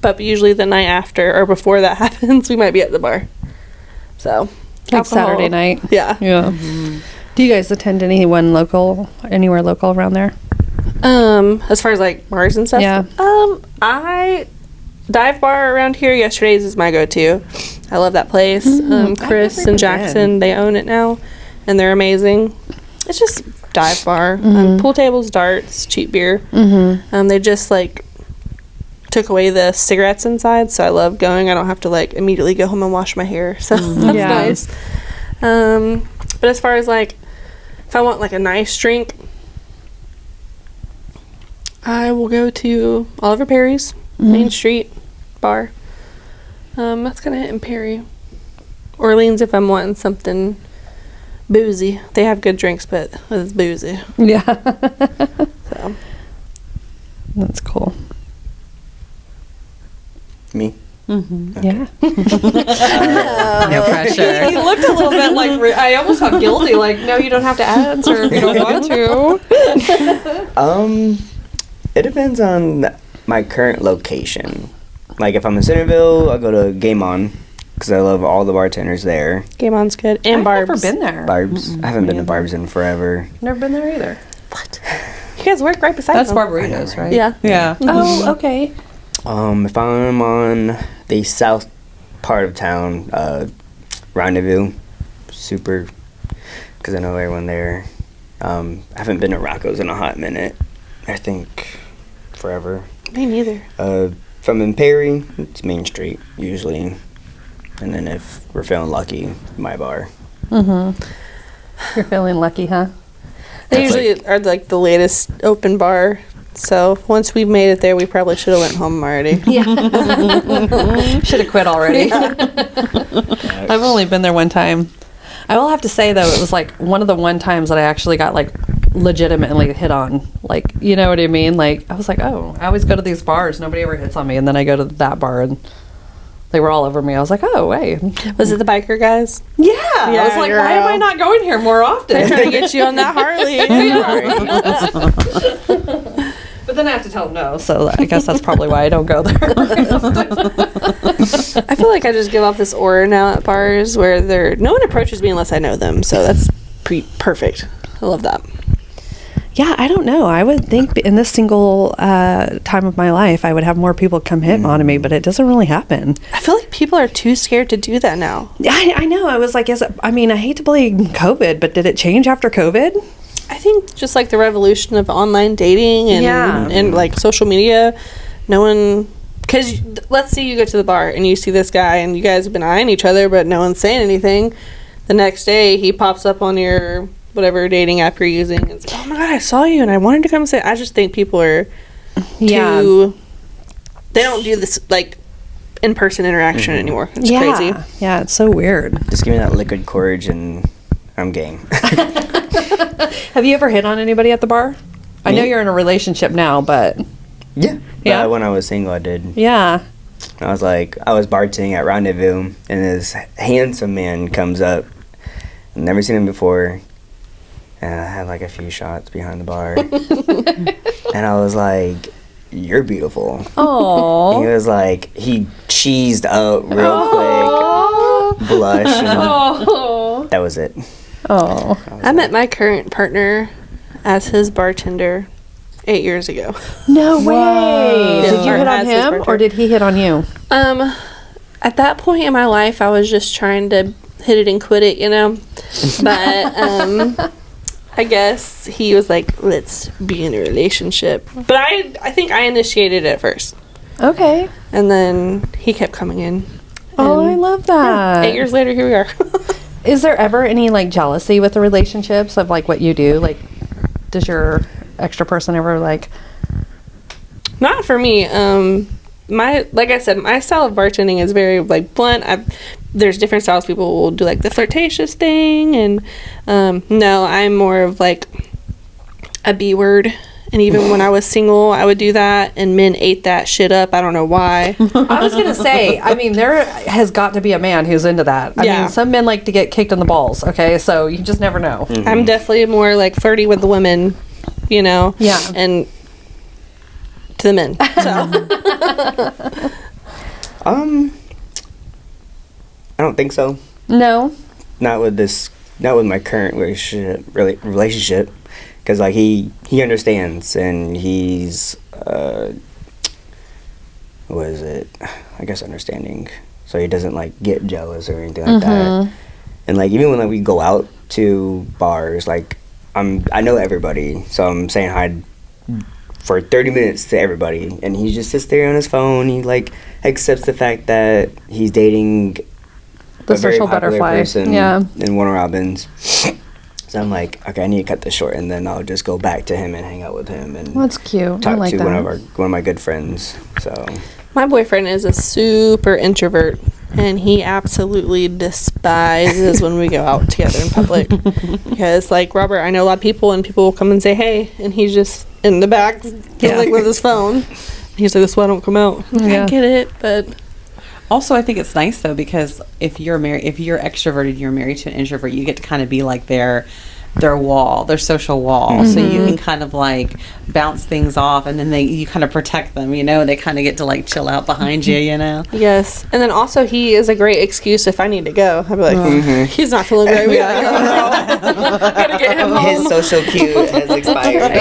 But usually the night after or before that happens, we might be at the bar. So Like alcohol. Saturday night. Yeah. Yeah. Do you guys attend anywhere local around there? As far as like bars and stuff. Yeah. I dive bar around here. Yesterday's is my go-to. I love that place. Chris never and Jackson, they own it now, and they're amazing. It's just dive bar, pool tables, darts, cheap beer. They just like took away the cigarettes inside, so I love going. I don't have to like immediately go home and wash my hair, so that's Yeah. nice. But as far as like if I want like a nice drink, I will go to Oliver Perry's Main Street bar. That's gonna hit in Perry. Orleans if I'm wanting something boozy. They have good drinks, but it's boozy. Yeah. So That's cool. Me? Yeah. No pressure. He looked a little bit like I almost felt guilty. Like, no, you don't have to answer if you don't want to. It depends on my current location. Like if I'm in Centerville, I'll go to Game On because I love all the bartenders there. Game On's good. And I've Barb's. never been there. Barb's. I haven't been to Barb's in forever. Never been there either. You guys work right beside That's them. Barbaritos, right? Yeah. Yeah. Oh, okay. If I'm on the south part of town, Rendezvous, super, because I know everyone there. I haven't been to Rocco's in a hot minute. I think forever. Me neither. If I'm in Perry, it's Main Street usually, and then if we're feeling lucky, my bar. You're feeling lucky, huh? They That's usually are like the latest open bar. So once we've made it there, we probably should have went home already. Should have quit already. I've only been there one time. I will have to say though, it was like one of the one times that I actually got like legitimately hit on. Like, you know what I mean? Like I was like, oh, I always go to these bars, nobody ever hits on me, and then I go to that bar and they were all over me. I was like, oh, wait. Was it the biker guys? Yeah. I was like, girl. why am I not going here more often? They're trying to get you on that Harley. But then I have to tell them no, so I guess that's probably why I don't go there. I feel like I just give off this aura now at bars where no one approaches me unless I know them. So that's perfect. I love that. Yeah, I don't know. I would think in this single time of my life, I would have more people come hit on me, but it doesn't really happen. I feel like people are too scared to do that now. I know. I was like, I hate to blame COVID, but did it change after COVID? I think just like the revolution of online dating and like social media, no one, because let's say you go to the bar and you see this guy and you guys have been eyeing each other, but no one's saying anything. The next day he pops up on your whatever dating app you're using and it's, oh my God, I saw you and I wanted to come say. I just think people are too, they don't do this like in-person interaction anymore. It's crazy. Yeah, it's so weird. Just give me that liquid courage and I'm game. Have you ever hit on anybody at the bar? I know you're in a relationship now, but... Yeah. When I was single, I did. Yeah. I was bartending at Rendezvous, and this handsome man comes up. I've never seen him before. And I had like a few shots behind the bar. And I was like, you're beautiful. Oh. He was like, he cheesed up real quick. Blush. And that was it. Oh. I met my current partner as his bartender 8 years ago. No way. Did you hit on As his him bartender. or did he hit on you? At that point in my life, I was just trying to hit it and quit it, you know. But I guess he was like, let's be in a relationship. But I think I initiated it first. Okay. And then he kept coming in. Oh, And I love that. 8 years later, here we are. Is there ever any like jealousy with the relationships of like what you do? Like, does your extra person ever like? Not for me. Like I said, my style of bartending is very like blunt. There's different styles. People will do like the flirtatious thing, and no, I'm more of like a B word. And even when I was single, I would do that, and men ate that shit up. I don't know why. I was gonna say, I mean, there has got to be a man who's into that. I mean, some men like to get kicked in the balls. Okay, so you just never know. Mm-hmm. I'm definitely more like flirty with the women, you know. Yeah. And to the men. So. I don't think so. No. Not with my current relationship. Because, like, he understands, and he's, what is it? I guess understanding. So he doesn't, like, get jealous or anything like that. And, like, even when, like, we go out to bars, like, I know everybody, so I'm saying hi for 30 minutes to everybody. And he just sits there on his phone. He, like, accepts the fact that he's dating The a very social popular butterfly. person Yeah. in Warner Robins. So I'm like, okay, I need to cut this short, and then I'll just go back to him and hang out with him and Well, that's cute. I talk like to that. one of my good friends. So My boyfriend is a super introvert, and he absolutely despises when we go out together in public. Because, like, Robert, I know a lot of people, and people will come and say, hey, and he's just in the back, like, with his phone. He's like, that's why I don't come out. Yeah. I get it, but... Also, I think it's nice though because if you're extroverted, you're married to an introvert, you get to kind of be like their wall, their social wall. So you can kind of like bounce things off, and then you kind of protect them, you know. And they kind of get to like chill out behind you, you know. Yes. And then also he is a great excuse if I need to go. I'd be like, he's not feeling great. We gotta go. Gotta get him home. his social cue has expired.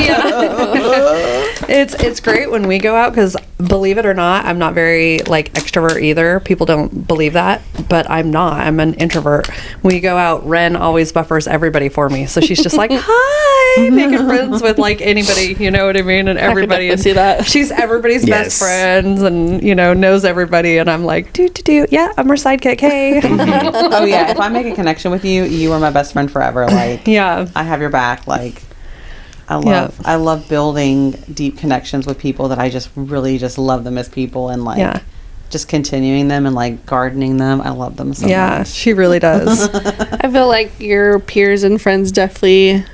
It's great when we go out because, believe it or not, I'm not very like extrovert either. People don't believe that, but I'm not. I'm an introvert. When we go out, Ren always buffers everybody for me, so she's just like, hi, making friends with like anybody, you know what I mean, and everybody. definitely see that. She's everybody's Yes. best friends, and you know knows everybody. And I'm like, do yeah, I'm her sidekick. Hey, Oh yeah, if I make a connection with you, you are my best friend forever. Like yeah. I have your back. Like I Yeah. love building deep connections with people that I just really just love them as people, and like Yeah. just continuing them and like gardening them. I love them so Yeah, much. she really does. I feel like your peers and friends definitely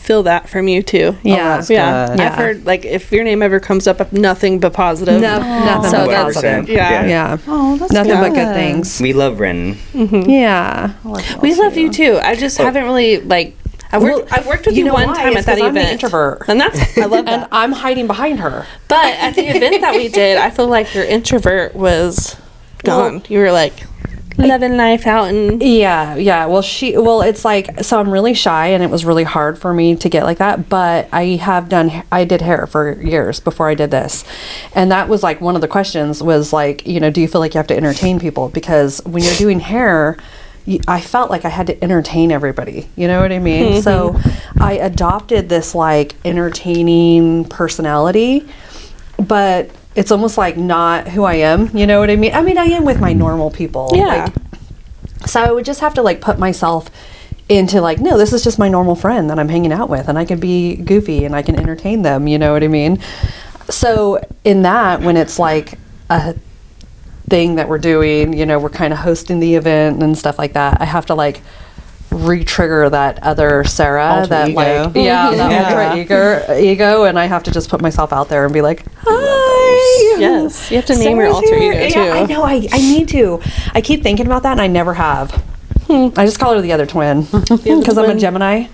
feel that from you too. Yeah. that's Yeah. good. I've heard, like, if your name ever comes up, nothing but positive. Nothing So but that's- positive. yeah. Yeah. Oh, that's Nothing but good. good things. We love Ren. Yeah. I like y'all We love too. you too. I just haven't really, like, I've worked with you know one why? time It's at that 'cause I'm the event. introvert. And that's, I love that. And I'm hiding behind her. But at the event that we did, I feel like your introvert was gone. You were like living life out and Yeah. Well, it's like, so I'm really shy and it was really hard for me to get like that. But I did hair for years before I did this. And that was like one of the questions was like, do you feel like you have to entertain people? Because when you're doing hair, I felt like I had to entertain everybody. You know what I mean? So I adopted this like entertaining personality, but it's almost like not who I am. You know what I mean? I mean, I am with my normal people. Yeah. Like, so I would just have to like put myself into like, no, this is just my normal friend that I'm hanging out with, and I can be goofy and I can entertain them. You know what I mean? So in that, when it's like a thing that we're doing, we're kind of hosting the event and stuff like that, I have to like re-trigger that other Sarah, Alter that ego. like that alter ego, and I have to just put myself out there and be like, hi. yes, you have to name your Sarah's alter here. ego too. Yeah, I know. I need to. I keep thinking about that, and I never have. I just call her the other twin because I'm a Gemini.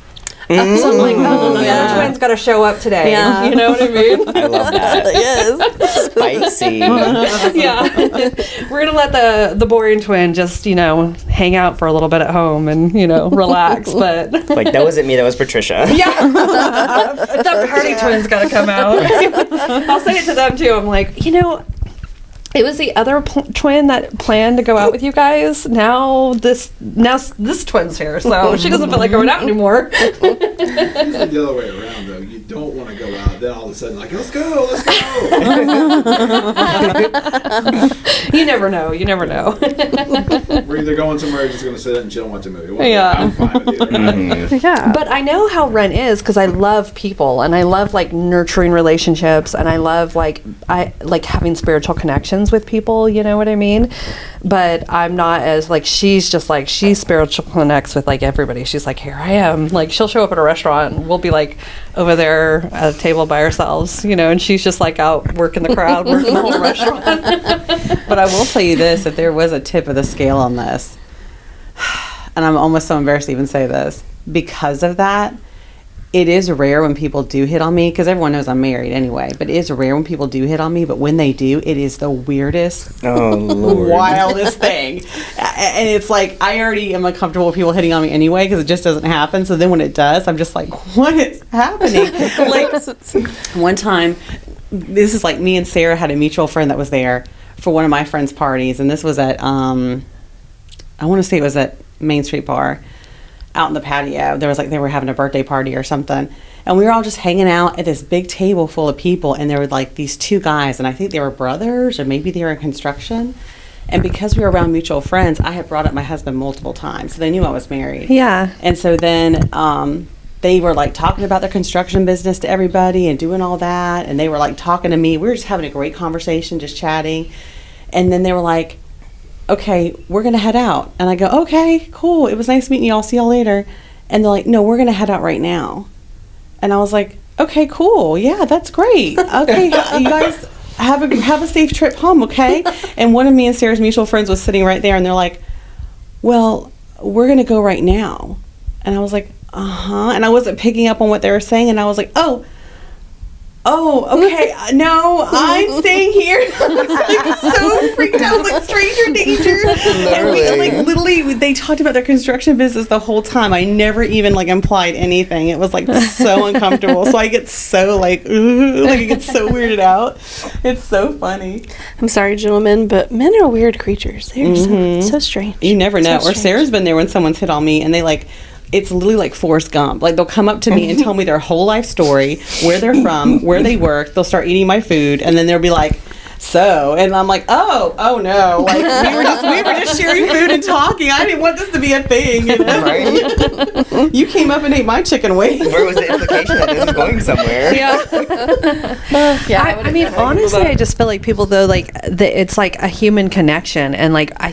So I'm like, oh, the other twin's got to show up today. Yeah. You know what I mean? I love that. Yes. Spicy. Yeah. We're gonna let the boring twin just hang out for a little bit at home and relax. But Like, that wasn't me, that was Patricia. yeah, the party twin's got to come out. I'll say it to them too. I'm like, it was the other twin that planned to go out with you guys. Now this twin's here, so she doesn't feel like going out anymore. Usually the other way around, though. You don't want to go out. Then all of a sudden, like, let's go. You never know. We're either going somewhere or just going to sit and chill and watch a movie. Well, Yeah. I'm fine with either. Mhm. Yeah. But I know how Ren is because I love people and I love like nurturing relationships and I love I like having spiritual connections with people, you know what I mean? But I'm not as like she's just like she spiritual connects with like everybody. She's like, here I am. Like she'll show up at a restaurant and we'll be like over there at a table by ourselves, and she's just like out working the crowd, working the whole restaurant. But I will tell you this, that there was a tip of the scale on this. And I'm almost so embarrassed to even say this. Because of that, it is rare when people do hit on me, because everyone knows I'm married anyway, but it is rare when people do hit on me, but when they do, it is the weirdest, Oh, Lord. wildest thing. And it's like, I already am uncomfortable with people hitting on me anyway, because it just doesn't happen. So then when it does, I'm just like, what is happening? Like, one time, this is like me and Sarah had a mutual friend that was there for one of my friend's parties, and this was at, I want to say it was at Main Street Bar, out in the patio. There was like, they were having a birthday party or something, and we were all just hanging out at this big table full of people, and there were like these two guys, and I think they were brothers, or maybe they were in construction. And because we were around mutual friends, I had brought up my husband multiple times, so they knew I was married. Yeah. And so then they were like talking about their construction business to everybody and doing all that, and they were like talking to me. We were just having a great conversation, just chatting. And then they were like, okay, we're going to head out. And I go, okay, cool. It was nice meeting you all. See y'all later. And they're like, no, we're going to head out right now. And I was like, okay, cool. Yeah, that's great. Okay, you guys have a safe trip home, okay? And one of me and Sarah's mutual friends was sitting right there, and they're like, well, we're going to go right now. And I was like, uh-huh. And I wasn't picking up on what they were saying, and I was like, oh, okay. No, I'm staying here. I was like so freaked out. I was like, stranger danger. And we, like, literally, they talked about their construction business the whole time. I never even like implied anything. It was like so uncomfortable. So I get so like, ooh, like I get so weirded out. It's so funny. I'm sorry, gentlemen, but men are weird creatures. They're so strange. You never know. So Or Sarah's been there when someone's hit on me, and they like, it's literally like Forrest Gump. Like, they'll come up to me and tell me their whole life story, where they're from, where they work. They'll start eating my food, and then they'll be like, So, and I'm like, oh no, like we were just sharing food and talking. I didn't want this to be a thing. You know? Right? You came up and ate my chicken wings. Where was the implication that this was going somewhere? Yeah. I mean, honestly, I just feel like people though, like it's like a human connection, and like I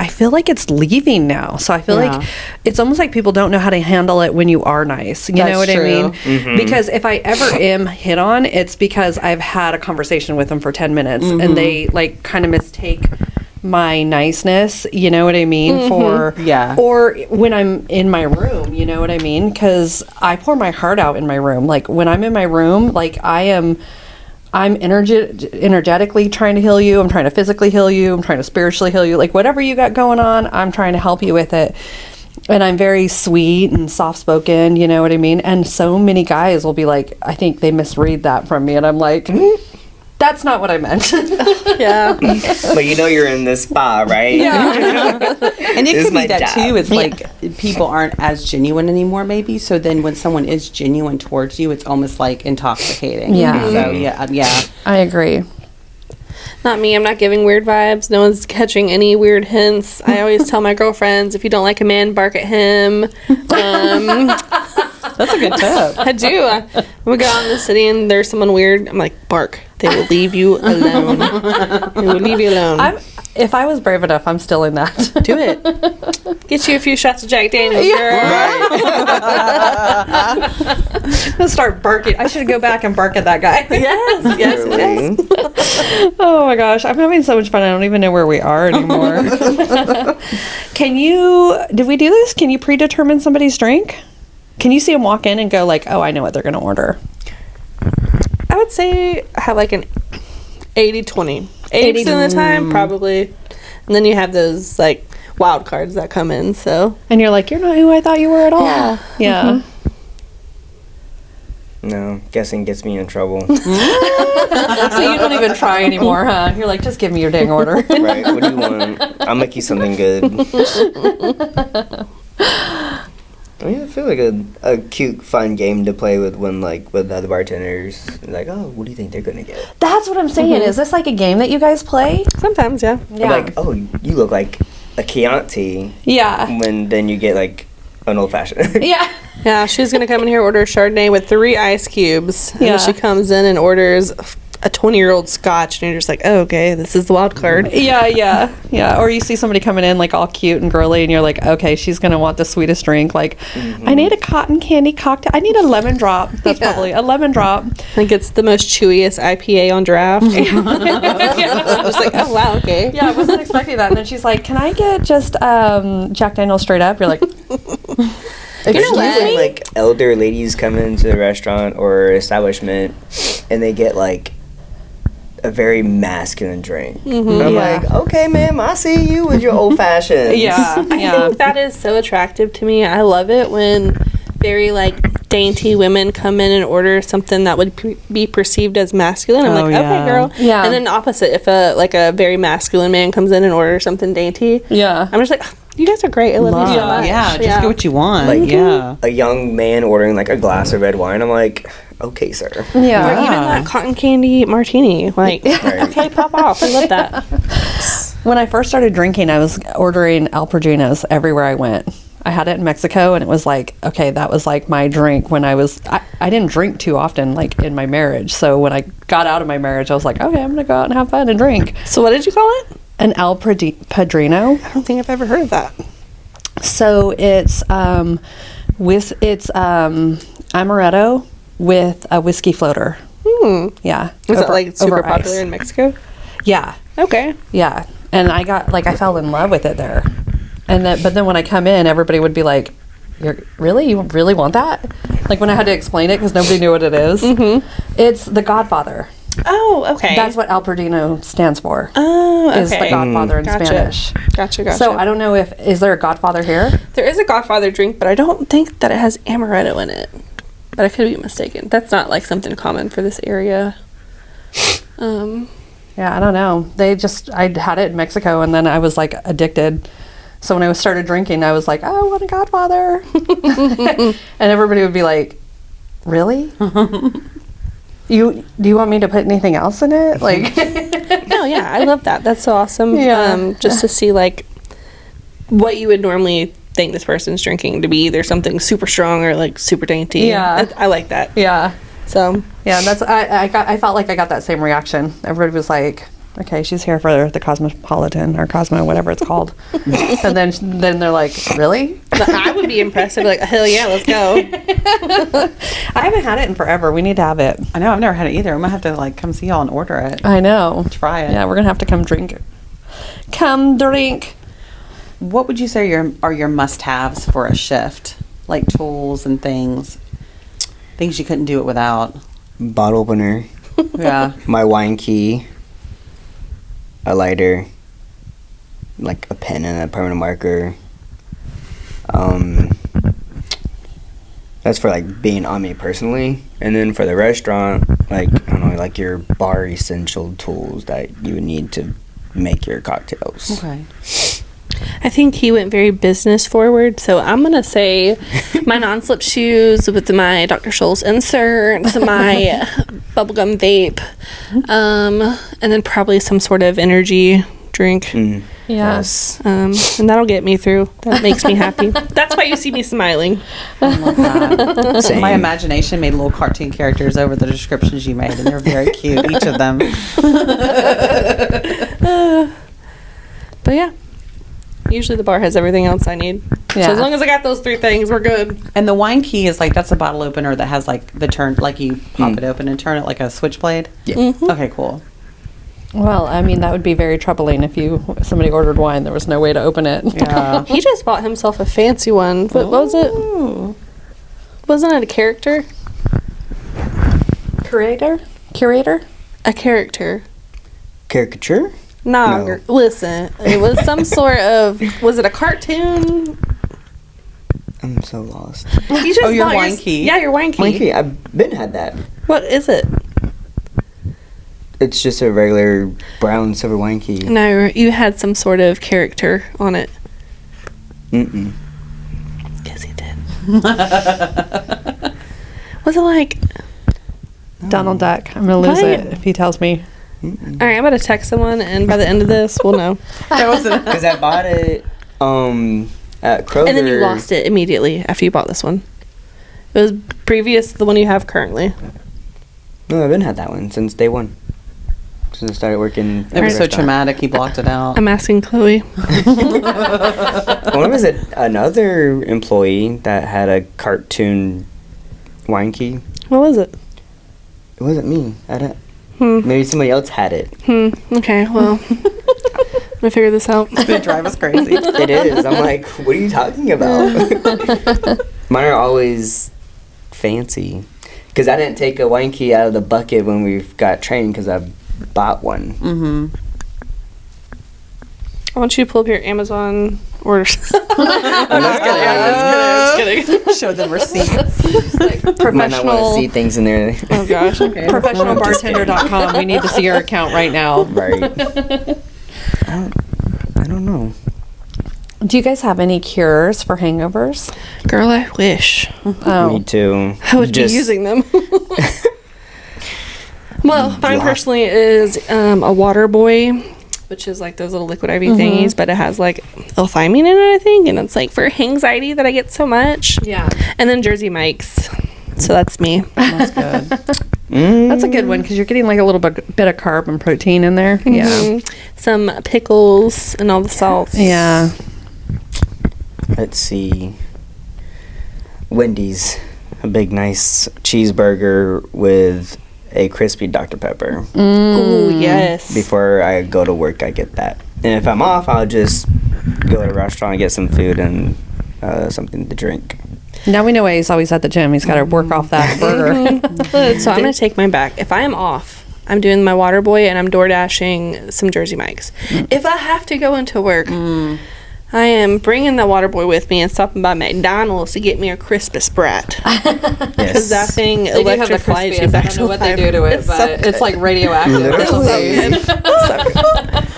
feel like it's leaving now. So I feel like it's almost like people don't know how to handle it when you are nice. You know what I mean? Mm-hmm. Because if I ever am hit on, it's because I've had a conversation with them for 10 minutes and they like kind of mistake my niceness, you know what I mean, for or when I'm in my room, you know what I mean, because I pour my heart out in my room. Like when I'm in my room, like I'm energetically trying to heal you, I'm trying to physically heal you, I'm trying to spiritually heal you, like whatever you got going on, I'm trying to help you with it. And I'm very sweet and soft-spoken, you know what I mean? And so many guys will be like, I think they misread that from me. And I'm like, that's not what I meant. Yeah. But you know you're in this spa, right? Yeah. And it This is could be my that job. too. It's like people aren't as genuine anymore, maybe. So then when someone is genuine towards you, it's almost like intoxicating. Yeah. So yeah. I agree. Not me. I'm not giving weird vibes. No one's catching any weird hints. I always tell my girlfriends, if you don't like a man, bark at him. That's a good tip. I do. We go out in the city and there's someone weird. I'm like, bark. They will leave you alone. They will leave you alone. If I was brave enough, I'm still in that. Do it. Get you a few shots of Jack Daniels, girl. I'm gonna start barking. I should go back and bark at that guy. Yes. Really? Oh my gosh, I'm having so much fun. I don't even know where we are anymore. Did we do this? Can you predetermine somebody's drink? Can you see them walk in and go like, oh, I know what they're gonna order? I would say I have like an 80-20. 80% of the time, probably. And then you have those like wild cards that come in, so. And you're like, you're not who I thought you were at all. Yeah. No, guessing gets me in trouble. So you don't even try anymore, huh? You're like, just give me your dang order. Right, what do you want? I'll make you something good. I mean, I feel like a cute, fun game to play with when, like, with the other bartenders. Like, oh, what do you think they're gonna get? That's what I'm saying. Is this like a game that you guys play? Sometimes, yeah. I'm like, oh, you look like a Chianti. Yeah. When then you get like an old fashioned. Yeah. Yeah, she's going to come in here, order a Chardonnay with 3 ice cubes. And then she comes in and orders a 20-year-old scotch, and you're just like, oh, okay, this is the wild card. Yeah. Or you see somebody coming in like all cute and girly, and you're like, okay, she's gonna want the sweetest drink. Like, I need a cotton candy cocktail. I need a lemon drop. That's probably a lemon drop. I think it's the most chewiest IPA on draft. I was like, oh, wow, okay. Yeah, I wasn't expecting that. And then she's like, can I get just Jack Daniels straight up? You're like, There's usually like elder ladies come into the restaurant or establishment, and they get like a very masculine drink. And I'm like, okay, ma'am, I see you with your old fashioned. yeah. I think that is so attractive to me. I love it when very like dainty women come in and order something that would be perceived as masculine. I'm like, okay, girl. Yeah. And then the opposite, if a very masculine man comes in and orders something dainty, I'm just like, you guys are great. I love you so much. Yeah, just get what you want. Like, yeah. a young man ordering like a glass of red wine. I'm like, okay, sir. Yeah. Or even that cotton candy martini. Like, okay, pop off. I love that. When I first started drinking, I was ordering El Padrinos everywhere I went. I had it in Mexico, and it was like, okay, that was like my drink when I didn't drink too often, like in my marriage. So when I got out of my marriage, I was like, okay, I'm going to go out and have fun and drink. So what did you call it? An El Padrino. I don't think I've ever heard of that. So it's amaretto with a whiskey floater. Yeah. Is that like super popular in Mexico? Yeah. Okay. Yeah. And I fell in love with it there. But then when I come in, everybody would be like, you really want that? Like when I had to explain it because nobody knew what it is. It's the Godfather. Oh, okay. That's what El Padrino stands for. Oh, okay. Is the Godfather in Gotcha. Spanish. Gotcha. So I don't know is there a Godfather here? There is a Godfather drink, but I don't think that it has amaretto in it. But I could be mistaken. That's not like something common for this area. Yeah, I don't know. I had it in Mexico, and then I was like addicted. So when I started drinking, I was like, oh, I want a Godfather. And everybody would be like, really? Do you want me to put anything else in it? Like, No, yeah, I love that. That's so awesome. Yeah. Just to see like what you would normally think this person's drinking to be either something super strong or like super dainty. Yeah. I like that. Yeah. So Yeah, that's I felt like I got that same reaction. Everybody was like, "Okay, she's here for the Cosmopolitan or Cosmo, whatever it's called." And then they're like, "Really?" but I would be impressed. I'd be like, hell yeah, let's go. I haven't had it in forever. We need to have it. I know, I've never had it either. I'm gonna have to like come see y'all and order it. I know. Try it. Yeah, we're gonna have to come drink it. Come drink. What would you say are your must-haves for a shift? Like tools and things you couldn't do it without. Bottle opener, Yeah. my wine key, a lighter, like a pen and a permanent marker. That's for like being on me personally, and then for the restaurant, like I don't know, like your bar essential tools that you would need to make your cocktails. Okay. I think he went very business forward, so I'm gonna say my non-slip shoes with my Dr. Scholl's inserts, my bubblegum vape, and then probably some sort of energy drink. Yes. And that'll get me through. That makes me happy. That's why you see me smiling. I love that. Same. My imagination made little cartoon characters over the descriptions you made, and they're very cute, each of them. But yeah, usually the bar has everything else I need. Yeah. So as long as I got those 3 things, we're good. And the wine key is like, that's a bottle opener that has like the turn, like you pop it open and turn it like a switchblade. Yeah. Okay, cool. Well, I mean, that would be very troubling if somebody ordered wine. There was no way to open it. Yeah. He just bought himself a fancy one. What was it? Ooh. Wasn't it a character? Curator? A character. Caricature? No. No. Listen, it was some sort of. Was it a cartoon? I'm so lost. You just your bought wine key. Yeah, your wine key. Monkey, I've been had that. What is it? It's just a regular brown silver wine key. No, you had some sort of character on it. Mm-mm. Yes, he did. Was it like? Donald Duck. I'm going to lose Right. it if he tells me. All right, I'm gonna text someone, and by the end of this, we'll know. Because I bought it at Kroger. And then you lost it immediately after you bought this one. It was previous to the one you have currently. No, I've been had that one since day one. Since I started working. It was so traumatic, he blocked it out. I'm asking Chloe. One was another employee that had a cartoon wine key. What was it? It wasn't me. Maybe somebody else had it. Okay, well, I'm gonna figure this out. It's gonna drive us crazy. It is. I'm like, what are you talking about? Mine are always fancy. Because I didn't take a wine key out of the bucket when we got trained because I bought one. Mm-hmm. I want you to pull up your Amazon orders. I'm just kidding. Show them receipts. Might not want to Professional, see things in there. Oh gosh. Okay. professionalbartender.com. We need to see your account right now. Right. I don't know. Do you guys have any cures for hangovers? Girl, I wish Oh, Me too. I would be using them. Well, mine personally is a water boy, which is like those little liquid IV thingies, but it has like L-thymine in it, I think, and it's like for anxiety that I get so much. yeah. And then Jersey Mike's. So that's me. That's good. That's a good one because you're getting like a little bit of carb and protein in there. Yeah. Mhm. Some pickles and all the salts. Yeah. Let's see. Wendy's. A big, nice cheeseburger with a crispy Dr. Pepper. Ooh, yes. Before I go to work, I get that. And if I'm off, I'll just go to a restaurant and get some food and something to drink. Now we know why he's always at the gym. He's got to work off that burger. So I'm going to take mine back. If I am off, I'm doing my water boy and I'm door dashing some Jersey Mike's. If I have to go into work, I am bringing the water boy with me and stopping by McDonald's to get me a crispy Sprat. Because that thing electrifies you I back don't know to what they life. do to it, It's so but it's good. like radioactive or something.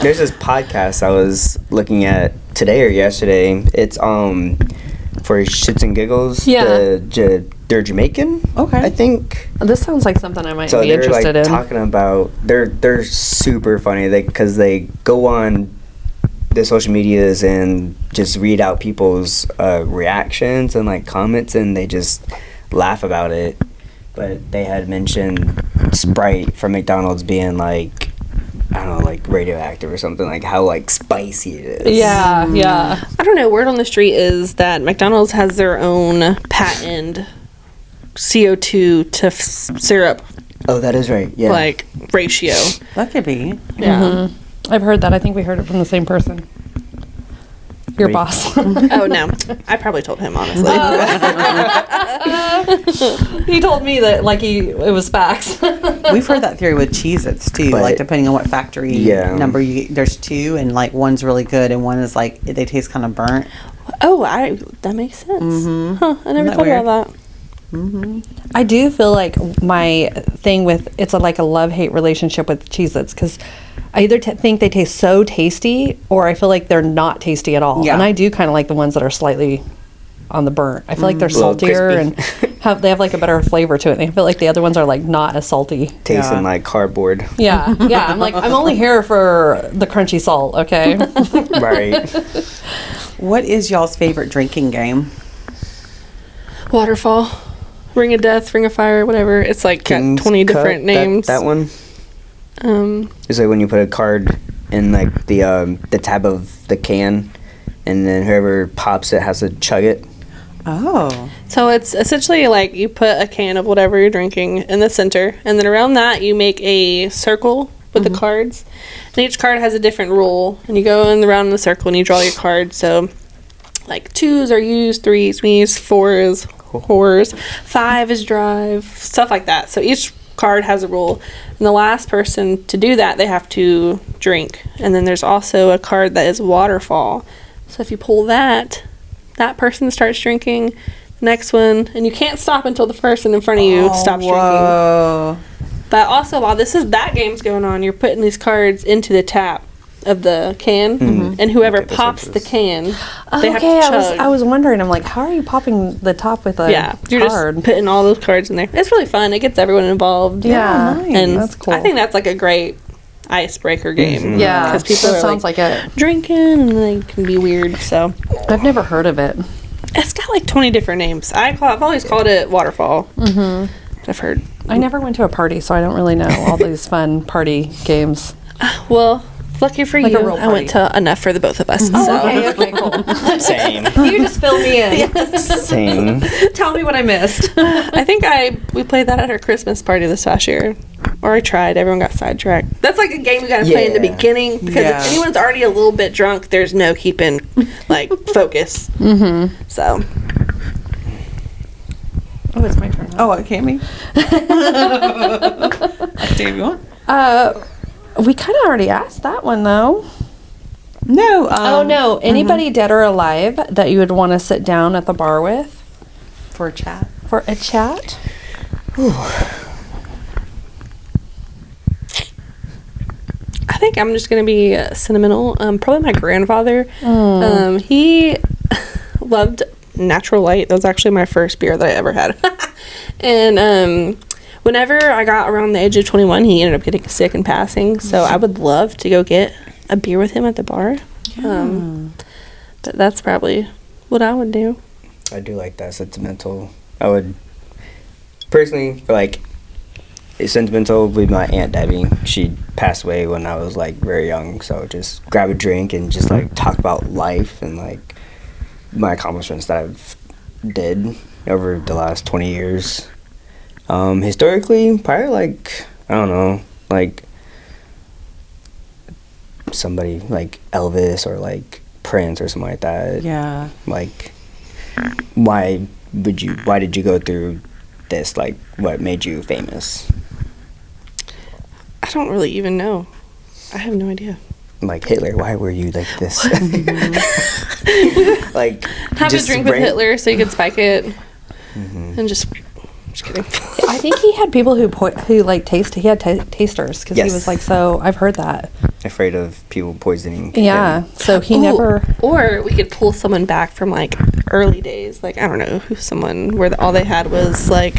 There's this podcast I was looking at today or yesterday. It's for shits and giggles. Yeah. The they're Jamaican. Okay. I think. This sounds like something I might So be they're interested like in. talking about they're super funny because they go on the social medias and just read out people's reactions and like comments, and they just laugh about it. But they had mentioned Sprite from McDonald's being like, I don't know, like radioactive or something, like how like spicy it is. Yeah, yeah. I don't know. Word on the street is that McDonald's has their own patented CO2 to syrup Oh, that is right. Yeah. like ratio. That could be. Yeah. I've heard that. I think we heard it from the same person. Your Wait. boss. Oh no, I probably told him honestly. He told me that like it was facts. We've heard that theory with Cheez-Its too. But- like depending on what factory Yeah. number you get, there's two, and like one's really good and one is like they taste kind of burnt. Oh, that makes sense. Huh? I never Isn't that thought weird? about that. I do feel like my thing with it's like a love-hate relationship with Cheez-Its because I either think they taste so tasty or I feel like they're not tasty at all. Yeah. And I do kind of like the ones that are slightly on the burnt. I feel like they're A little saltier and crispy. they have like a better flavor to it. And I feel like the other ones are like not as salty. Tasting Yeah. like cardboard. Yeah, yeah. I'm like I'm only here for the crunchy salt. Okay. Right. What is y'all's favorite drinking game? Waterfall, Ring of Death, Ring of Fire, whatever. It's like got King's 20 Cup, different names. That one. It's like when you put a card in like the tab of the can, and then whoever pops it has to chug it. Oh, So it's essentially like you put a can of whatever you're drinking in the center, and then around that you make a circle with the cards. And each card has a different rule, and you go in around the circle and you draw your card. So, like 2s are used, 3s me's, 4 is whores, 5 is drive, stuff like that. So each card has a rule, and the last person to do that, they have to drink. And then there's also a card that is waterfall. So if you pull that person starts drinking. The next one, and you can't stop until the person in front of you stops drinking. whoa. But also, while that game's going on, you're putting these cards into the tap of the can, and whoever Okay, that's pops the can, they have Okay, to chug. I was wondering. I'm like, how are you popping the top with a you're card? just putting all those cards in there. It's really fun. It gets everyone involved. Yeah, nice. and that's cool. I think that's like a great icebreaker game. Yeah, because people that are sounds like like it. drinking and they can be weird. So I've never heard of it. it's got like 20 different names. I've always called it Waterfall. I've heard. I never went to a party, so I don't really know all these fun party games. Well, lucky for Like a you, real I went to enough for the both of us. Oh, so. okay, cool. Same. You just fill me in. Same. Tell me what I missed. I think we played that at our Christmas party this past year. Or I tried. Everyone got sidetracked. That's like a game you got to play in the Yeah. beginning because Yeah. if anyone's already a little bit drunk, there's no keeping like focus. So Oh, it's my turn. Oh, it can't be. Dave, you want? We kind of already asked that one though. No. Oh no! Anybody dead or alive that you would want to sit down at the bar with For a chat. for a chat? I think I'm just gonna be sentimental. Probably my grandfather. He loved Natural Light. That was actually my first beer that I ever had. And whenever I got around the age of 21, he ended up getting sick and passing. So I would love to go get a beer with him at the bar. But that's probably what I would do. I do like that sentimental. I would personally feel like it's sentimental with my Aunt Debbie. She passed away when I was like very young, so just grab a drink and just like talk about life and like my accomplishments that I've did over the last 20 years. Historically, probably like, I don't know, like somebody like Elvis or like Prince or something like that. Yeah. Like, why did you go through this? Like, what made you famous? I don't really even know. I have no idea. Like Hitler, why were you like this? Like, Have a just drink with ran- Hitler so you could spike it. And just kidding. I think he had people who like taste. He had tasters because Yes. he was like so. I've heard that. afraid of people poisoning Yeah. him. So he Ooh, never. Or we could pull someone back from like early days. Like I don't know, who's someone where all they had was like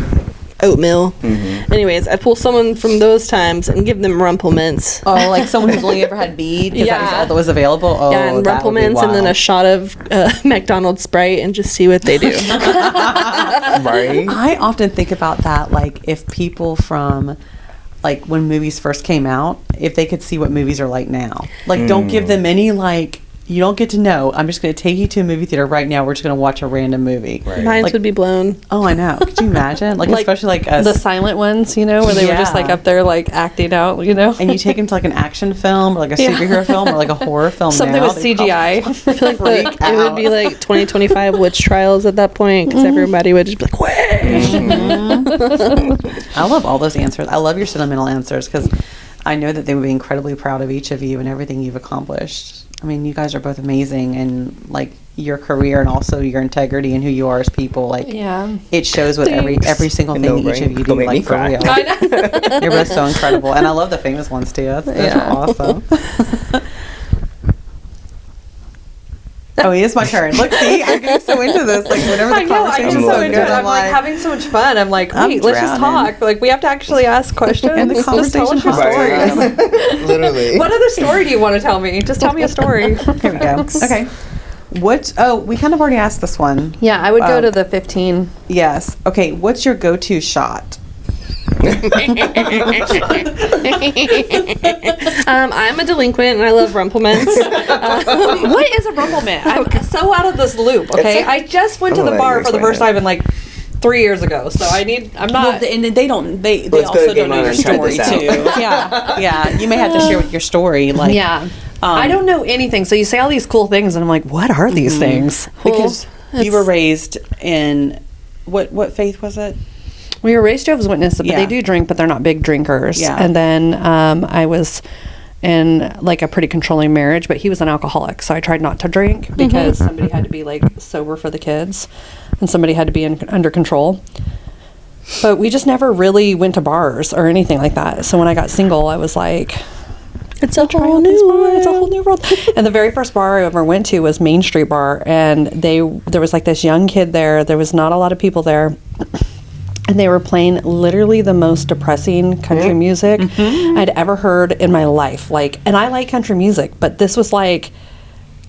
oatmeal. Mm-hmm. Anyways, I'd pull someone from those times and give them Rumple Mints. Oh, like someone who's only ever had mead because that was Yeah. all that was available. Oh, Yeah, and that Rumple would be Mints and then a wild. shot of McDonald's Sprite and just see what they do. Right? I often think about that, like if people from, like when movies first came out, if they could see what movies are like now. Like, don't give them any like. You don't get to know. I'm just going to take you to a movie theater right now. We're just going to watch a random movie. Right. Minds Like- would be blown. Oh, I know. Could you imagine? Like especially like us. The silent ones, you know, where they were just like Yeah. up there like acting out, you know. and you take them to like an action film or like a superhero film or like a horror film. Something now, with they CGI. I feel like freak it would be out. like 2025 witch trials at that point because everybody would just be like, "Witch!" I love all those answers. I love your sentimental answers because I know that they would be incredibly proud of each of you and everything you've accomplished. I mean, you guys are both amazing, and like your career and also your integrity and who you are as people. Like, Yeah. it shows with every single I thing know, that each right? of you do. Don't make me Like for cry. real, I know. you're both so incredible, and I love the famous ones too. Those Yeah. are awesome. Oh, it is my turn. Look, see, I get so into this. Like, whenever the I know. I'm conversation's just so so good, into it. I'm I'm like like, having so much fun. I'm like, I'm wait, let's just drowning. talk. Like, we have to actually ask questions. And the Just tell us conversation your hops. stories. Literally. What other story do you want to tell me? Just tell me a story. here we go. Okay. What? Oh, we kind of already asked this one. Yeah, I would go Um, to the 15. Yes. Okay. What's your go-to shot? I'm a delinquent and I love Rumple Mints. What is a rumble mint? I'm so out of this loop. Okay, It's I just went to I'm the gonna let bar you for the explain first it. time in like 3 years ago. So I'm not. Well, and they don't. They Let's go to also Game don't know On your and try story this too. out. yeah. Yeah. You may have to share your story. Like, Yeah. I don't know anything. So you say all these cool things, and I'm like, what are these things? because Well, you were raised in what faith was it? We were raised Jehovah's Witnesses, but Yeah. they do drink, but they're not big drinkers. Yeah. And then I was in like a pretty controlling marriage, but he was an alcoholic, so I tried not to drink because somebody had to be like sober for the kids, and somebody had to be under control. But we just never really went to bars or anything like that. So when I got single, I was like, It's a try whole out this new bar. It's a world. whole new world. And the very first bar I ever went to was Main Street Bar, and there was like this young kid there. There was not a lot of people there. And they were playing literally the most depressing country music I'd ever heard in my life. Like, and I like country music, but this was like,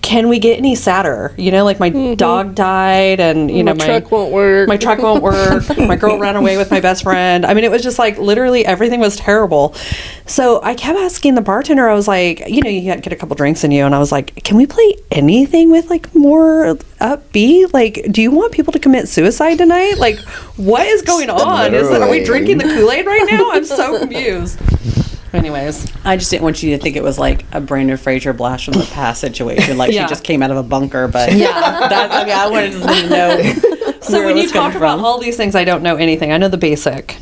can we get any sadder? You know, like my dog died, and you know My truck won't work. My truck won't work. My girl ran away with my best friend. I mean, it was just like literally everything was terrible. So I kept asking the bartender. I was like, you know, you get a couple drinks in you, and I was like, can we play anything with like more upbeat? Like, do you want people to commit suicide tonight? Like, what is going on? Are we Literally. drinking the Kool-Aid right now? I'm so confused. Anyways, I just didn't want you to think it was like a Brandon Fraser blast from the past situation. Like Yeah. she just came out of a bunker, but Yeah. that, I mean, I wanted to know. so where when it you was coming talk about from. all these things, I don't know anything. I know the basic.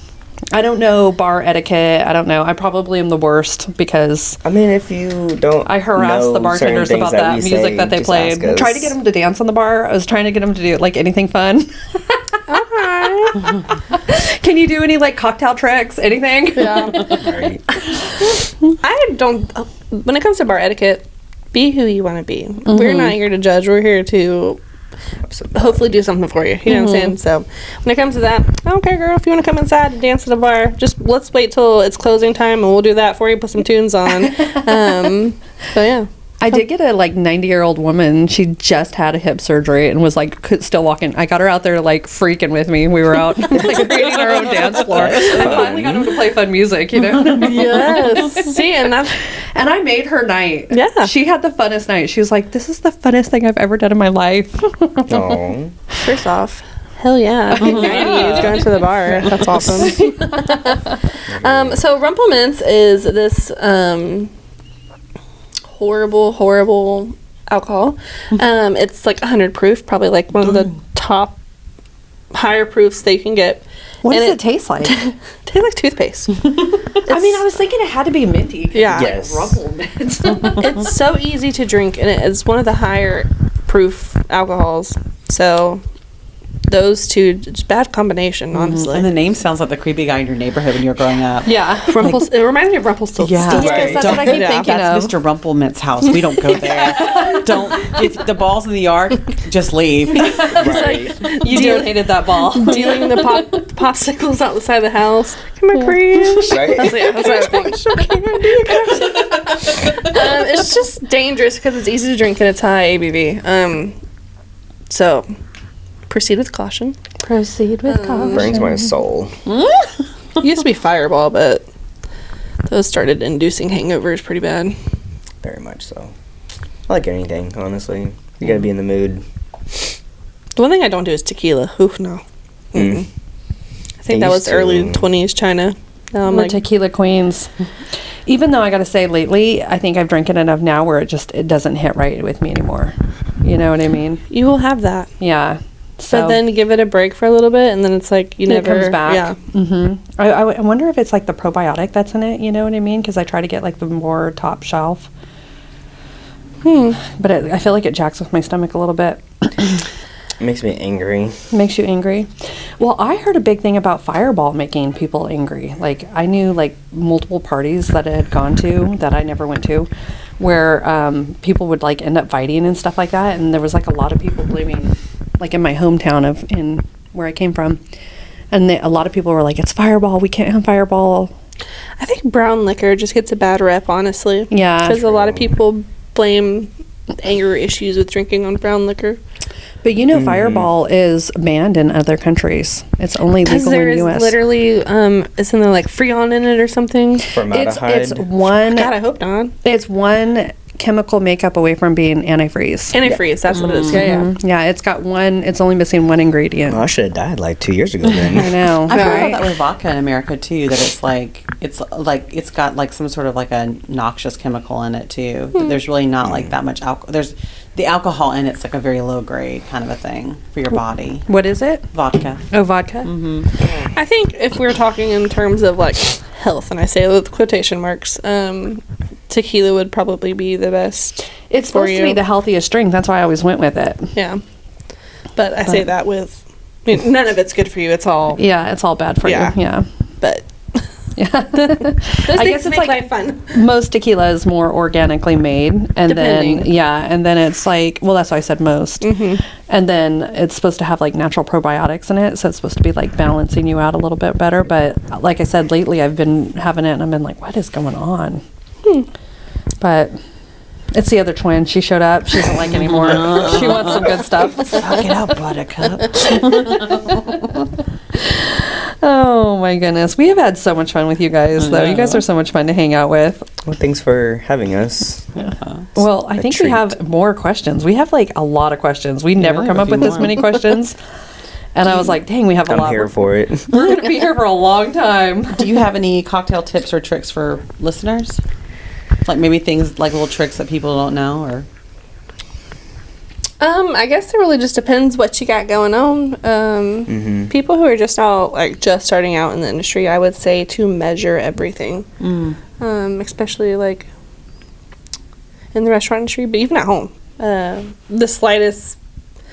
I don't know bar etiquette. I don't know. I probably am the worst because I mean, if you don't, I harassed know the bartenders certain about things that we music say, that they just played. ask us. Tried to get them to dance on the bar. I was trying to get them to do like anything fun. Can you do any like cocktail tricks? Anything? Yeah. Right. I don't. When it comes to bar etiquette, be who you want to be. We're not here to judge. We're here to hopefully do something for you. You know what I'm saying? So when it comes to that, I don't care, girl. If you want to come inside and dance at a bar, just let's wait till it's closing time and we'll do that for you. Put some tunes on. So yeah. I did get a like 90-year-old woman. She just had a hip surgery and was like still walking. I got her out there like freaking with me. We were out like creating our own dance floor. I finally got her to play fun music, you know. Yes. See, and that's And I made her night. Yeah. She had the funnest night. She was like, "This is the funnest thing I've ever done in my life." Aw. first off. Hell yeah. 90s going to the bar. That's awesome. So Rumple Mints is this horrible alcohol. It's like 100 proof, probably like one of the top higher proofs that you can get. What And does it taste like? Tastes like toothpaste. I mean, I was thinking it had to be minty. Yeah. Yes. Rumble Mints. It's so easy to drink, and it's one of the higher proof alcohols. So those two, just bad combination, honestly. And the name sounds like the creepy guy in your neighborhood when you were growing up. Yeah, it reminds me of Rumpelstiltskin. Yeah, Yes, that's what I keep thinking that's of. Mr. Rumpelmint's house. We don't go there. Don't. If the ball's in the yard, just leave. Right. You donated that ball. Dealing the popsicles out the side of the house. Come on, Chris. Right? That's what I was thinking. It's just dangerous because it's easy to drink and it's high ABV. So proceed with caution. Proceed with caution. Burns my soul. It used to be Fireball, but those started inducing hangovers pretty bad. Very much so. I like anything, honestly. You gotta be in the mood. The one thing I don't do is tequila. Oof, no. Mm. I think that was early 20s China. Now I'm We're like, tequila queens. Even though I got to say, lately, I think I've drank it enough now where it doesn't hit right with me anymore. You know what I mean? you will have that. Yeah. So But then give it a break for a little bit, and then it's like you it never comes back. Yeah. Mm-hmm. I wonder if it's like the probiotic that's in it. You know what I mean? Because I try to get like the more top shelf. But I feel like it jacks with my stomach a little bit. It makes me angry. Makes you angry. Well, I heard a big thing about Fireball making people angry. Like, I knew like multiple parties that I had gone to that I never went to, where people would like end up fighting and stuff like that. And there was like a lot of people blaming, like in my hometown in where I came from, and a lot of people were like, "It's Fireball. We can't have Fireball." I think brown liquor just gets a bad rep, honestly. Yeah. Because a lot of people blame anger issues with drinking on brown liquor. But you know, Fireball is banned in other countries. It's only Because legal there in is the U.S. literally, isn't there like Freon in it or something? Formaldehyde. It's one. God, I hope not. It's one chemical makeup away from being antifreeze. Antifreeze, that's what it is. Yeah, yeah. Yeah, it's got one. It's only missing one ingredient. Well, I should have died like 2 years ago I then. know. I've heard right? about that with vodka in America too. That it's got like some sort of like a noxious chemical in it too. That there's really not like that much alcohol. There's the alcohol in it's like a very low grade kind of a thing for your body. What is it? Vodka. Oh, vodka. I think if we're talking in terms of like health, and I say it with quotation marks, tequila would probably be the best. It's for supposed to be you. the healthiest drink. That's why I always went with it. Yeah. But I say that with, I mean, none of it's good for you. It's all, Yeah, it's all bad for Yeah. you. Yeah. but Yeah. those I things guess it's make like life fun. most tequila is more organically made, and Depending. then it's like, well, that's why I said most, and then it's supposed to have like natural probiotics in it, so it's supposed to be like balancing you out a little bit better. But like I said, lately I've been having it, and I've been like, what is going on? But it's the other twin. She showed up. She doesn't like it anymore. She wants some good stuff. Suck it up, Buttercup. Oh my goodness, we have had so much fun with you guys, though. You guys are so much fun to hang out with. Well, thanks for having us. Well, I think we treat. have more questions. We have like a lot of questions. We never we come have up a with few this more. many questions. And I was like, dang, we have a I'm lot. here for it. We're going to be here for a long time. Do you have any cocktail tips or tricks for listeners? Like maybe things like little tricks that people don't know, or I guess it really just depends what you got going on. People who are just starting out in the industry, I would say to measure everything, especially like in the restaurant industry, but even at home. The slightest,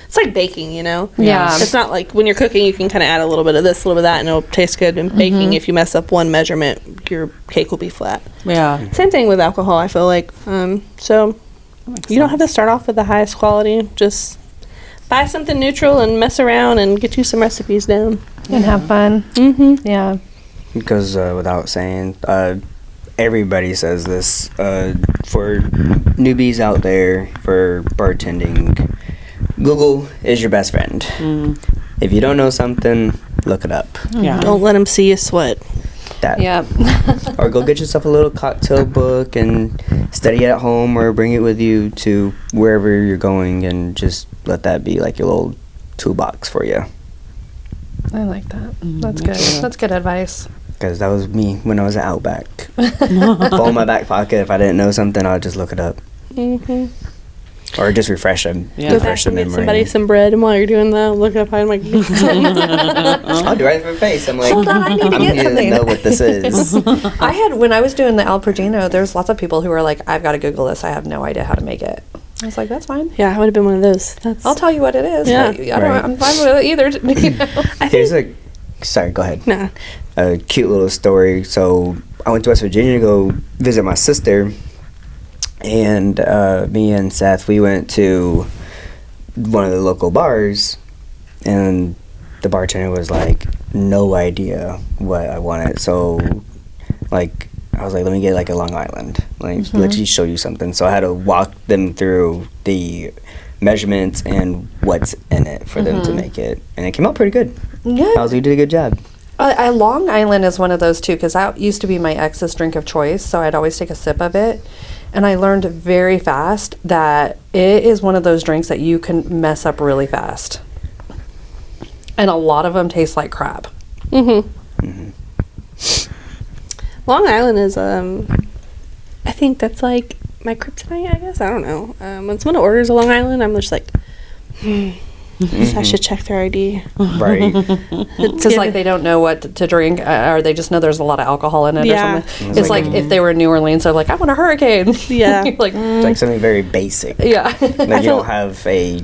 it's like baking, you know? Yeah. It's not like when you're cooking, you can kind of add a little bit of this, a little bit of that, and it'll taste good. In baking, if you mess up one measurement, your cake will be flat. yeah. Same thing with alcohol, I feel like. So you don't have to start off with the highest quality. Just buy something neutral and mess around and get you some recipes down. And have fun. Mm-hmm. Yeah. Because without saying, everybody says this. For newbies out there, for bartending, Google is your best friend. If you don't know something, look it up. Yeah. Don't let them see you sweat. That. Yeah. Or go get yourself a little cocktail book and study it at home, or bring it with you to wherever you're going, and just let that be like your little toolbox for you. I like that. That's good. That's good advice. Because that was me when I was at Outback. Fall in my back pocket. If I didn't know something, I'd just look it up. Mm-hmm. Or just refresh them. Yeah. Go back Refresh the and get memory. somebody some bread, and while you're doing that, look up. I'm like, I'll do right in my face. I'm like, Hold on, I need to I'm get here something. to know what this is. When I was doing the Al Progino, there's lots of people who are like, I've got to Google this. I have no idea how to make it. I was like, that's fine. Yeah, I would have been one of those. I'll tell you what it is. Yeah. But I'm fine with it either. You know? Here's a, sorry, go ahead. Nah. A cute little story. So I went to West Virginia to go visit my sister, and me and Seth, we went to one of the local bars, and the bartender was like, no idea what I wanted. So, like, I was like, let me get like a Long Island, like let me show you something. So I had to walk them through the measurements and what's in it for them to make it, and it came out pretty good. Yeah. I was like, you did a good job. Long Island is one of those too, because that used to be my ex's drink of choice, so I'd always take a sip of it. And I learned very fast that it is one of those drinks that you can mess up really fast. And a lot of them taste like crap. Long Island is, I think that's like my kryptonite, I guess. I don't know. When someone orders a Long Island, I'm just like, I should check their ID. Right. Because like they don't know what to drink, or they just know there's a lot of alcohol in it Yeah. or something. It's like if they were in New Orleans, they're like, I want a hurricane. Yeah. You're like, It's like something very basic. yeah. Like you don't have a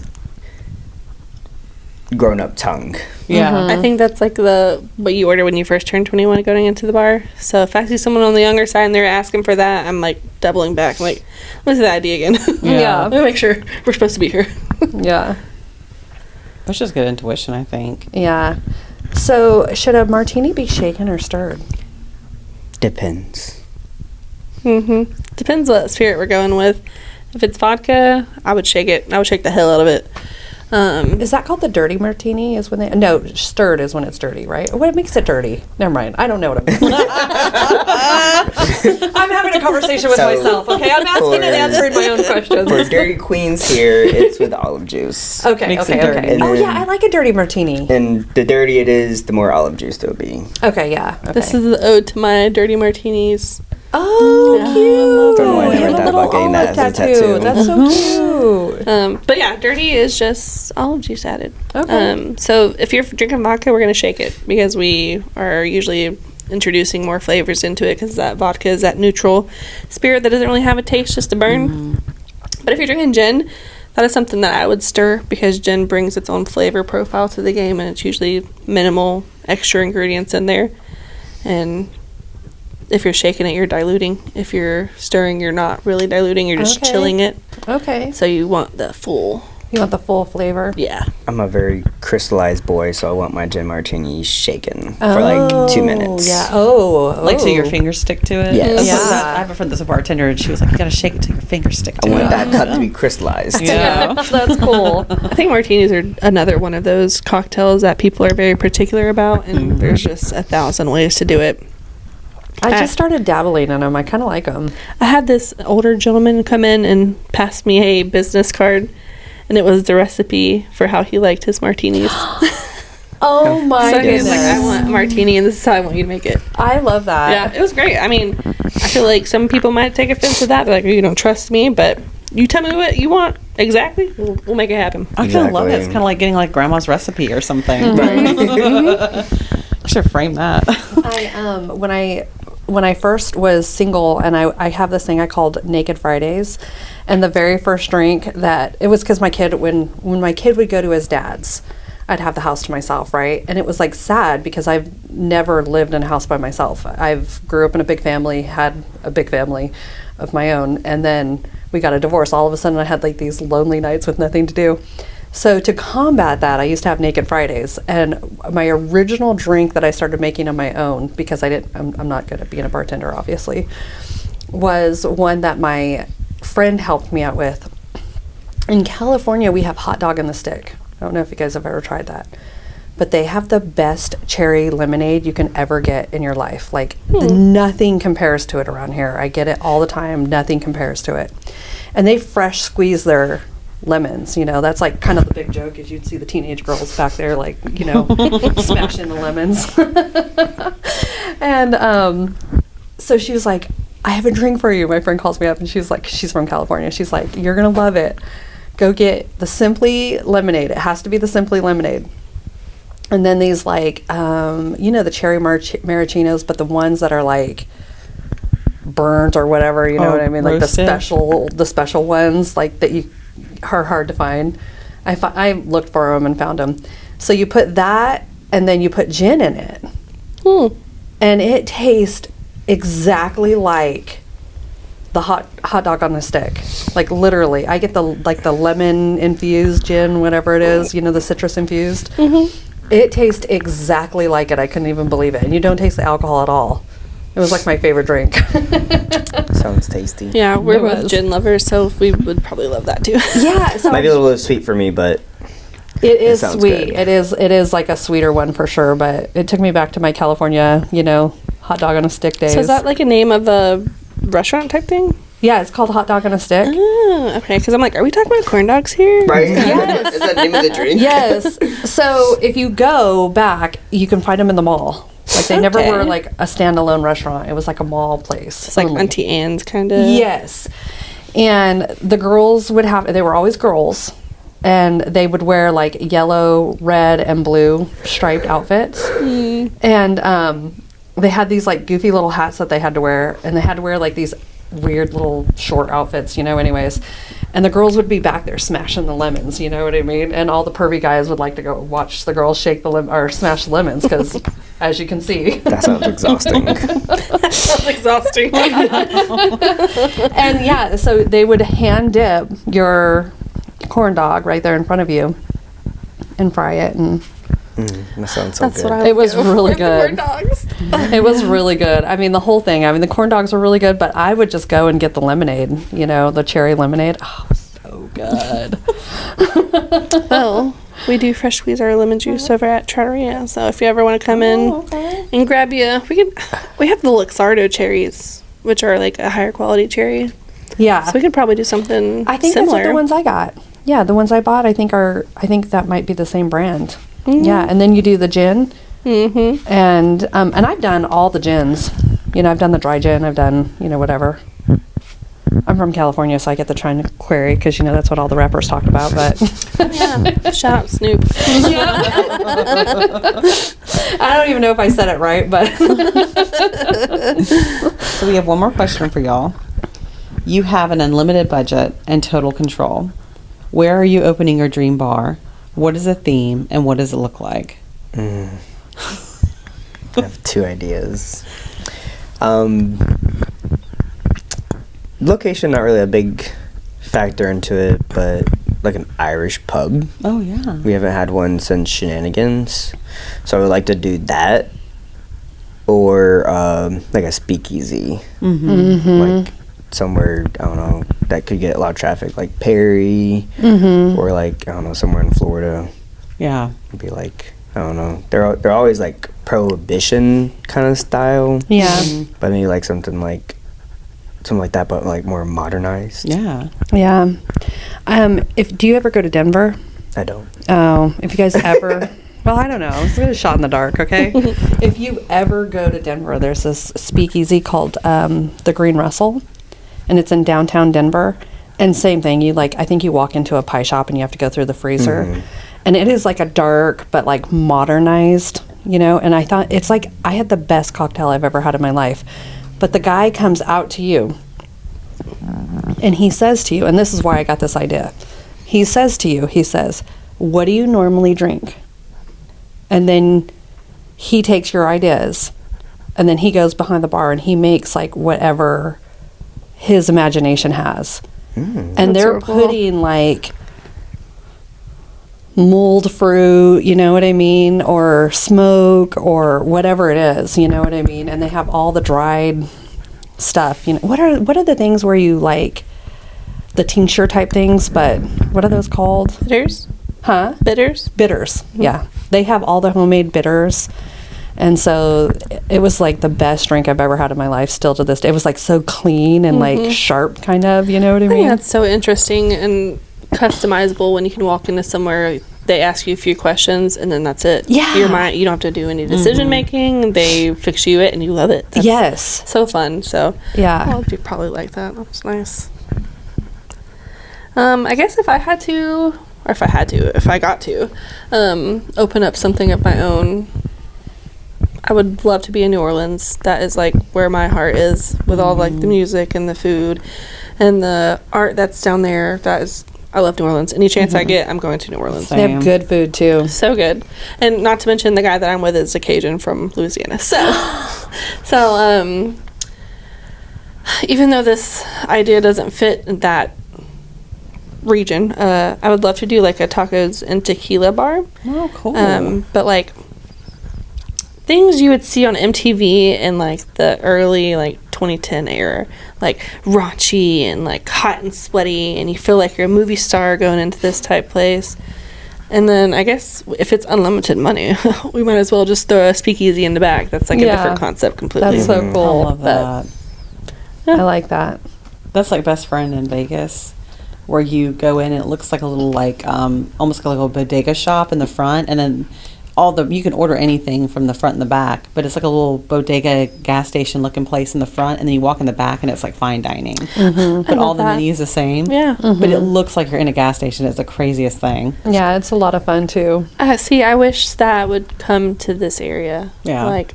grown-up tongue. Yeah. I think that's like what you order when you first turn 21 going into the bar. So if I see someone on the younger side and they're asking for that, I'm like doubling back. I'm like, what's the ID again? Yeah. Let me make sure we're supposed to be here. Yeah. That's just good intuition, I think. Yeah. So should a martini be shaken or stirred? Depends. Depends what spirit we're going with. If it's vodka, I would shake it. I would shake the hell out of it. Is that called the dirty martini? Is when they stirred is when it's dirty, right? What makes it dirty? Never mind. I don't know what I'm. I'm having a conversation with So, myself. Okay, I'm asking and answering my own questions. For Dirty Queens here, it's with olive juice. Okay, Makes it okay, dirty. okay. And Oh then- yeah, I like a dirty martini. And the dirtier it is, the more olive juice there'll be. Okay, yeah. Okay. This is the ode to my dirty martinis. oh Yeah. cute. Don't know why I never And a thought little about getting that olive as a tattoo. That's so cute. But yeah, dirty is just olive juice added. Okay. So if you're drinking vodka, we're going to shake it because we are usually introducing more flavors into it because that vodka is that neutral spirit that doesn't really have a taste, just a burn. But if you're drinking gin, that is something that I would stir because gin brings its own flavor profile to the game, and it's usually minimal extra ingredients in there. And if you're shaking it, you're diluting. If you're stirring, you're not really diluting. You're just Okay. chilling it. Okay. So you want the full, You want the full flavor? yeah. I'm a very crystallized boy, so I want my gin martini shaken for like 2 minutes. Yeah. Oh. Like till your fingers stick to it? Yes. That's what Yeah. I have a friend that's a bartender, and she was like, you gotta shake it till your fingers stick to I it. want that cup to be crystallized. Yeah. That's cool. I think martinis are another one of those cocktails that people are very particular about, and there's just 1,000 ways to do it. I just started dabbling in them. I kind of like them. I had this older gentleman come in and pass me a business card, and it was the recipe for how he liked his martinis. Oh my So he was goodness! like, I want a martini, and this is how I want you to make it. I love that. Yeah, it was great. I mean, I feel like some people might take offense to that. They're like, oh, you don't trust me, but you tell me what you want exactly. We'll make it happen. I kind of love it. It's Exactly. kind of like getting like grandma's recipe or something. I should frame that. When I first was single, and I have this thing I called Naked Fridays, and the very first drink that it was because my kid when my kid would go to his dad's, I'd have the house to myself, right? And it was like sad because I've never lived in a house by myself. I've grew up in a big family, had a big family of my own, and then we got a divorce. All of a sudden, I had like these lonely nights with nothing to do. So to combat that, I used to have Naked Fridays, and my original drink that I started making on my own, because I'm not good at being a bartender, obviously, was one that my friend helped me out with. In California, we have hot dog on the stick. I don't know if you guys have ever tried that, but they have the best cherry lemonade you can ever get in your life. Like nothing compares to it around here. I get it all the time. Nothing compares to it. And they fresh squeeze their lemons, that's like kind of the big joke is you'd see the teenage girls back there like smashing the lemons. And so she was like, I have a drink for you. My friend calls me up and she's like, she's from California, she's like, you're gonna love it, go get the Simply lemonade. It has to be the Simply lemonade. And then these like the cherry mararachinos, but the ones that are like burnt or whatever, you know Oh, what I mean? Like roasted? the special ones, like that you are hard to find. I looked for them and found them. So you put that, and then you put gin in it, and it tastes exactly like the hot dog on a stick. Like literally, I get the lemon infused gin, whatever it is, you know, the citrus infused. It tastes exactly like it. I couldn't even believe it. And you don't taste the alcohol at all. It was like my favorite drink. Sounds tasty. Yeah, we're It both was. gin lovers, so we would probably love that too. Yeah, so Might be a little sweet for me, but it is sounds sweet. good. It is like a sweeter one for sure. But it took me back to my California, you know, hot dog on a stick days. So is that like a name of a restaurant type thing? Yeah, it's called hot dog on a stick. Oh, okay. Because I'm like, are we talking about corn dogs here? right? Yes. Is that the name of the drink? Yes. So if you go back, you can find them in the mall. Like they never Okay. were like a standalone restaurant. It was like a mall place. It's like only. Auntie Anne's kind of. Yes. And the girls would have, they were always girls, and they would wear like yellow, red, and blue striped outfits. And they had these like goofy little hats that they had to wear, and they had to wear like these weird little short outfits, you know, anyways. And the girls would be back there smashing the lemons, you know what I mean? And all the pervy guys would like to go watch the girls shake the or smash the lemons because, as you can see. That sounds exhausting. That's exhausting. And yeah, so they would hand dip your corn dog right there in front of you and fry it, and That sounds so That's good. what I it was would go really for, corn good. dogs. It was really good. I mean, the whole thing. I mean, the corn dogs were really good, but I would just go and get the lemonade, you know, the cherry lemonade. Oh, so good. Well, we do fresh squeeze our lemon juice over at Trattoria, so if you ever want to come in and grab you, we have the Luxardo cherries, which are like a higher quality cherry. Yeah. So we could probably do something I think similar. that's what the ones I got. Yeah, the ones I bought, I think that might be the same brand. Yeah, and then you do the gin. Mm-hmm. And I've done all the gins. You know, I've done the dry gin. I've done, you know, whatever. I'm from California, so I get the Chyna query because, you know, that's what all the rappers talk about. But Yeah. Shout out Snoop. I don't even know if I said it right, but So we have one more question for y'all. You have an unlimited budget and total control. Where are you opening your dream bar? What is the theme, and what does it look like? I have two ideas. Location, not really a big factor into it, but like an Irish pub. Oh, yeah. We haven't had one since Shenanigans, so I would like to do that, or like a speakeasy, like somewhere, I don't know, that could get a lot of traffic, like Perry, or like, I don't know, somewhere in Florida. Yeah. It'd be like, I don't know, they're always like prohibition kind of style. yeah. But maybe like something like that, but like more modernized. Yeah. Yeah. Do you ever go to Denver? I don't. Oh, if you guys ever, well, I don't know. It's a shot in the dark, okay? If you ever go to Denver, there's this speakeasy called the Green Russell, and it's in downtown Denver. And same thing, I think you walk into a pie shop and you have to go through the freezer. And it is like a dark, but like modernized, you know? And I thought, it's like, I had the best cocktail I've ever had in my life. But the guy comes out to you and he says to you, and this is why I got this idea. He says to you, what do you normally drink? And then he takes your ideas and then he goes behind the bar and he makes like whatever his imagination has. And they're so cool. putting like mulled fruit, you know what I mean, or smoke or whatever it is, you know what I mean, and they have all the dried stuff. You know, what are the things where you like the tincture type things, but what are those called? Bitters? Huh? Bitters? Bitters. Yeah. They have all the homemade bitters. And so it was like the best drink I've ever had in my life, still to this day. It was like so clean and like sharp, kind of, you know what I I mean? think that's so interesting and customizable when you can walk into somewhere, they ask you a few questions, and then that's it. Yeah. You don't have to do any decision making. They fix you it, and you love it. That's Yes. so fun. So Yeah. I'll do probably like that. That's nice. I guess if I got to, open up something of my own, I would love to be in New Orleans. That is like where my heart is, with all like the music and the food and the art that's down there. I love New Orleans. Any chance I get, I'm going to New Orleans. They have good food too. So good. And not to mention the guy that I'm with is a Cajun from Louisiana. So even though this idea doesn't fit that region, I would love to do like a tacos and tequila bar. Oh, cool. But like things you would see on MTV in like the early like 2010 era, like raunchy and like hot and sweaty, and you feel like you're a movie star going into this type place. And then I guess if it's unlimited money, we might as well just throw a speakeasy in the back. That's like a different concept completely. That's so cool. I love that. I like that. That's like Best Friend in Vegas, where you go in and it looks like a little like almost like a little bodega shop in the front, and then you can order anything from the front and the back, but it's like a little bodega gas station looking place in the front, and then you walk in the back and it's like fine dining. But all the menus the same. Yeah. But it looks like you're in a gas station. It's the craziest thing. Yeah, it's a lot of fun too. See, I wish that would come to this area. Yeah. Like,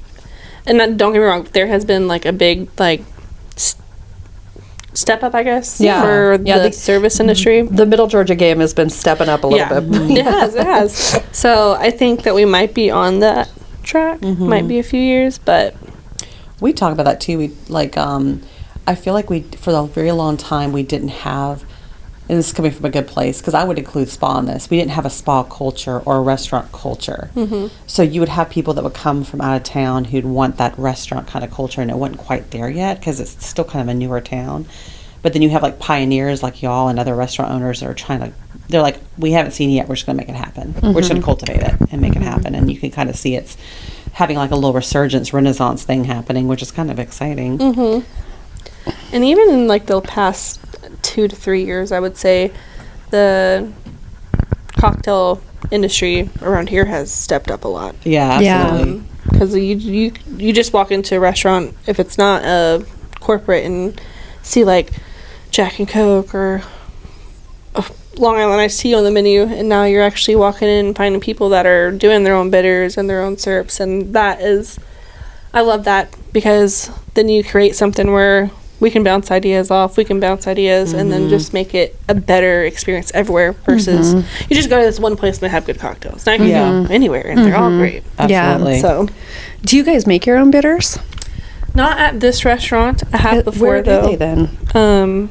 and don't get me wrong, there has been like a big like step up, I guess, for the service industry. The Middle Georgia game has been stepping up a little bit. It has. So I think that we might be on that track. Might be a few years, but we talk about that too. We like I feel like we for a very long time we didn't have, and this is coming from a good place because I would include spa in this. We didn't have a spa culture or a restaurant culture. So you would have people that would come from out of town who'd want that restaurant kind of culture, and it wasn't quite there yet because it's still kind of a newer town. But then you have like pioneers like y'all and other restaurant owners that are trying to, they're like, we haven't seen it yet, we're just going to make it happen. We're just going to cultivate it and make it happen. And you can kind of see it's having like a little resurgence, renaissance thing happening, which is kind of exciting. And even in like the past 2 to 3 years, I would say the cocktail industry around here has stepped up a lot. Yeah, absolutely. Because you just walk into a restaurant, if it's not a corporate, and see like Jack and Coke or Long Island iced tea on the menu, and now you're actually walking in and finding people that are doing their own bitters and their own syrups, and I love that, because then you create something where we can bounce ideas off, and then just make it a better experience everywhere versus you just go to this one place and they have good cocktails. Now you can go anywhere and they're all great. Absolutely. Yeah. So, do you guys make your own bitters? not at this restaurant. I have before, where though. do they then?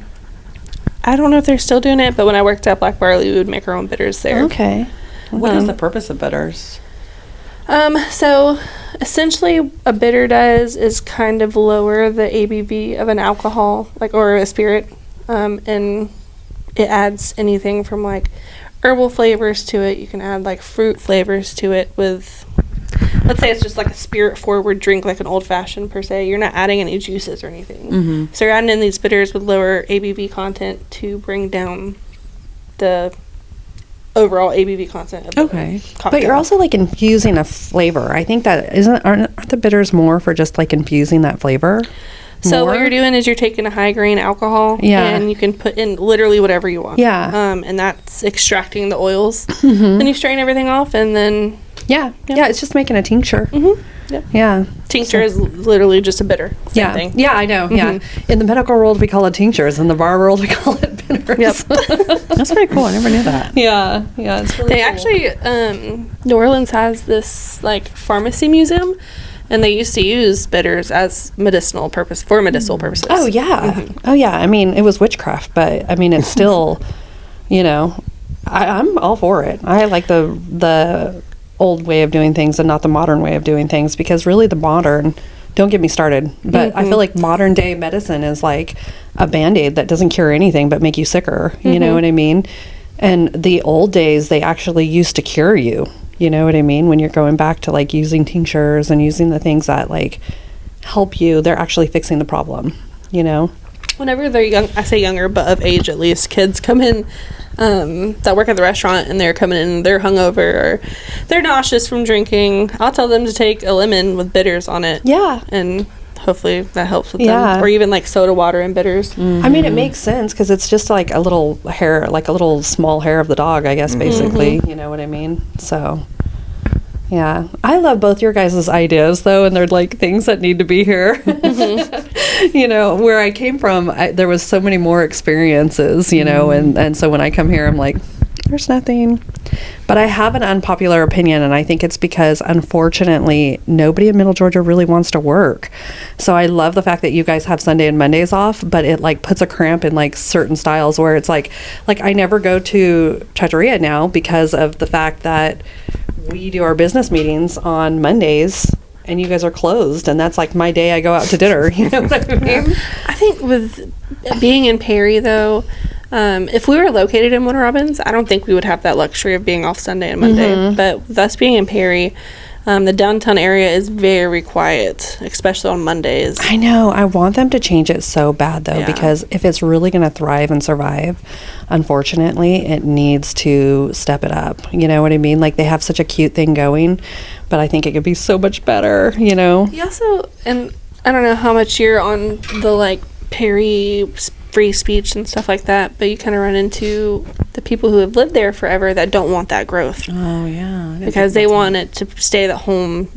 I don't know if they're still doing it, but when I worked at Black Barley, we would make our own bitters there. Okay. What is the purpose of bitters? So essentially a bitter does is kind of lower the ABV of an alcohol, like, or a spirit, and it adds anything from like herbal flavors to it. You can add like fruit flavors to it with, let's say it's just like a spirit forward drink, like an old fashioned per se. You're not adding any juices or anything. So you're adding in these bitters with lower ABV content to bring down the overall ABV content of the cocktail. But you're also like infusing a flavor. I think that aren't the bitters more for just like infusing that flavor? So what you're doing is you're taking a high grain alcohol, and you can put in literally whatever you want. And that's extracting the oils. Then you strain everything off, and then it's just making a tincture. Tincture is literally just a bitter. Same thing. Yeah, I know. Yeah, in the medical world we call it tinctures, in the bar world we call it bitters. That's pretty cool. I never knew that. Yeah, it's really They cool. actually, New Orleans has this like pharmacy museum, and they used to use bitters as medicinal purposes. Oh yeah, oh yeah. I mean, it was witchcraft, but I mean, it's still, I'm all for it. I like the old way of doing things and not the modern way of doing things, because really the modern, don't get me started, but I feel like modern day medicine is like a Band-Aid that doesn't cure anything but make you sicker. You know what I mean? And the old days, they actually used to cure you. You know what I mean? When you're going back to like using tinctures and using the things that like help you, they're actually fixing the problem, Whenever they're young, I say younger, but of age at least, kids come in that work at the restaurant, and they're coming in, they're hungover or they're nauseous from drinking. I'll tell them to take a lemon with bitters on it. Yeah. And hopefully that helps with them. Or even like soda water and bitters. I mean, it makes sense because it's just like a little hair, like a little small hair of the dog, I guess, basically. You know what I mean? So, Yeah. I love both your guys' ideas, though, and they're like things that need to be here. You know, where I came from, there was so many more experiences, you know, and so when I come here, I'm like, there's nothing. But I have an unpopular opinion, and I think it's because, unfortunately, nobody in Middle Georgia really wants to work. So I love the fact that you guys have Sunday and Mondays off, but it like puts a cramp in like certain styles where it's like I never go to Trattoria now because of the fact that we do our business meetings on Mondays and you guys are closed, and that's like my day I go out to dinner. You know what I mean? I think with being in Perry, though, if we were located in Warner Robins, I don't think we would have that luxury of being off Sunday and Monday. But with us being in Perry, the downtown area is very quiet, especially on Mondays. I know. I want them to change it so bad, though, Yeah. because if it's really going to thrive and survive, unfortunately, it needs to step it up. You know what I mean? Like, they have such a cute thing going, but I think it could be so much better, you know? You also, and I don't know how much you're on the, like, Perry free speech and stuff like that, but you kind of run into the people who have lived there forever that don't want that growth. Oh, yeah. Because they want it to stay that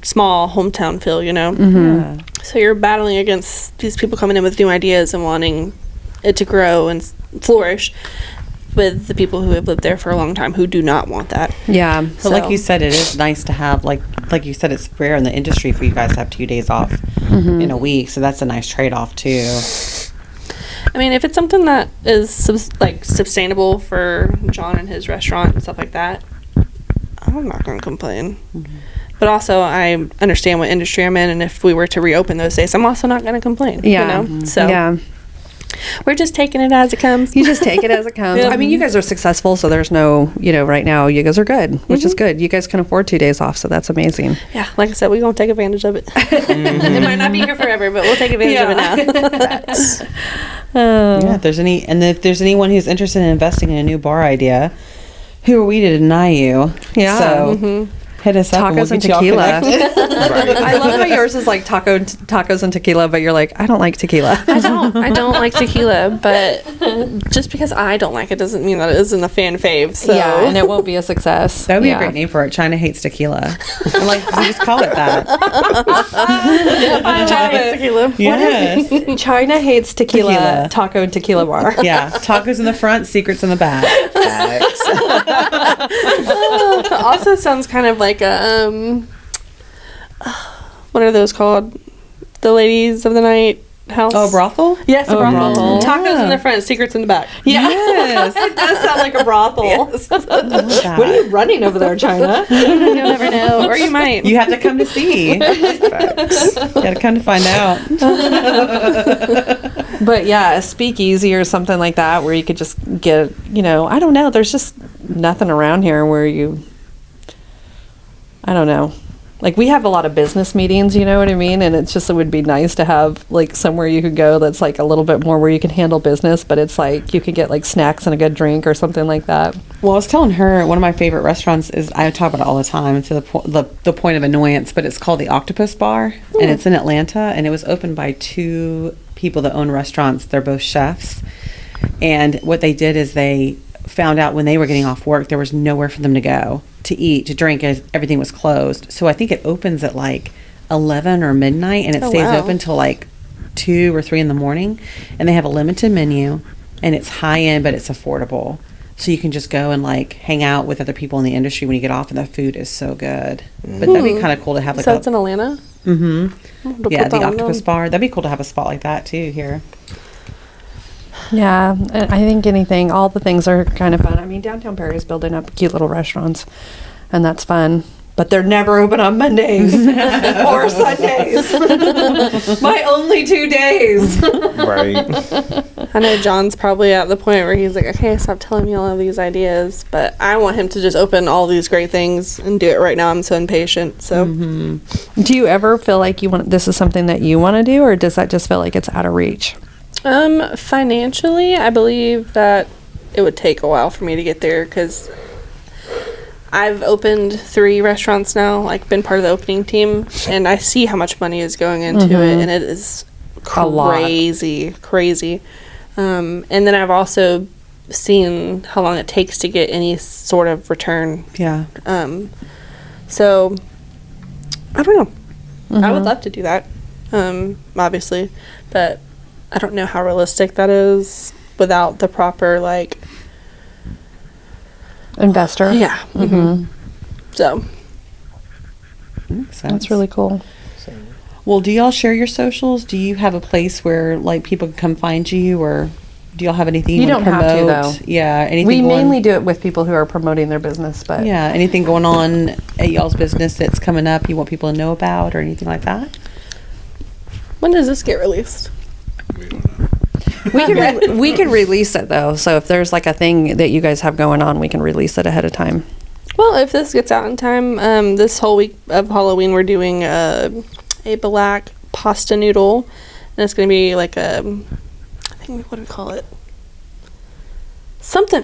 small hometown feel, you know? Yeah. So you're battling against these people coming in with new ideas and wanting it to grow and flourish with the people who have lived there for a long time who do not want that. Yeah. But like you said, it is nice to have, like you said, it's rare in the industry for you guys to have 2 days off in a week. So that's a nice trade-off, too. I mean, if it's something that is sustainable for John and his restaurant and stuff like that, I'm not going to complain. But also, I understand what industry I'm in, and if we were to reopen those days, I'm also not going to complain. Yeah. You know? So Yeah. we're just taking it as it comes. You just take it as it comes. Yeah. I mean, you guys are successful, so there's no, you know, right now you guys are good, which is good. You guys can afford 2 days off, so that's amazing. Yeah, like I said, we're going to take advantage of it. It might not be here forever, but we'll take advantage of it now. Yeah, if there's anyone who's interested in investing in a new bar idea, who are we to deny you? Yeah. So hit us up. Tacos and we'll get you all tequila. connected. I love how yours is like tacos and tequila, but you're like, I don't like tequila. I don't like tequila, but just because I don't like it doesn't mean that it isn't a fan fave. So. Yeah, and it won't be a success. That would be Yeah. a great name for it. Chyna hates tequila. And like, we just call it that. China hates tequila. Yes. Chyna hates tequila, Tequila. taco and tequila bar. Yeah. Tacos in the front, secrets in the back. Facts. Also sounds kind of like a what are those called? The ladies of the night house. Oh, brothel? Yes, a brothel. brothel. Tacos in the front, secrets in the back. Yes. It does sound like a brothel. Yes. What What are you running over there, Chyna? You'll never know, or you might. You have to come to see. You got to come to find out. But yeah, a speakeasy or something like that where you could just get, you know, I don't know. There's just nothing around here where I don't know. Like, we have a lot of business meetings, you know what I mean? And it's just, it would be nice to have, like, somewhere you could go that's, like, a little bit more where you can handle business, but it's, like, you could get, like, snacks and a good drink or something like that. Well, I was telling her one of my favorite restaurants is, I talk about it all the time to the point of annoyance, but it's called the Octopus Bar, and it's in Atlanta, and it was opened by 2 people that own restaurants. They're both chefs, and what they did is they found out when they were getting off work, there was nowhere for them to go to eat, to drink, as everything was closed. So I think it opens at like 11 or midnight, and it stays wow. open till like 2 or 3 in the morning, and they have a limited menu, and it's high end, but it's affordable. So you can just go and like hang out with other people in the industry when you get off, and the food is so good. But that'd be kind of cool to have like So it's in Atlanta? yeah, the Octopus Bar. That'd be cool to have a spot like that too here. Yeah, and I think all the things are kind of fun. I mean, downtown Perry is building up cute little restaurants, and that's fun. But they're never open on Mondays or Sundays. My only 2 days. Right. I know John's probably at the point where he's like, okay, stop telling me all of these ideas. But I want him to just open all these great things and do it right now. I'm so impatient. So Do you ever feel like this is something that you want to do, or does that just feel like it's out of reach? financially, I believe that it would take a while for me to get there because I've opened 3 restaurants now, like been part of the opening team, and I see how much money is going into it, and it is A lot. crazy. And then I've also seen how long it takes to get any sort of return. Yeah. So I don't know. I would love to do that, obviously, but I don't know how realistic that is without the proper, like... Investor. Yeah. Mm-hmm. So... Makes sense. That's really cool. Well, do y'all share your socials? Do you have a place where like people can come find you, or do y'all have anything You wanna don't have to, promote? though. Yeah, anything. We going- mainly do it with people who are promoting their business, but Yeah, anything going on at y'all's business that's coming up you want people to know about, or anything like that? When does this get released? We don't know. we can release it though. So if there's like a thing that you guys have going on, we can release it ahead of time. Well, if this gets out in time, this whole week of Halloween, we're doing a black pasta noodle, and it's going to be like I think, what do we call it? Something,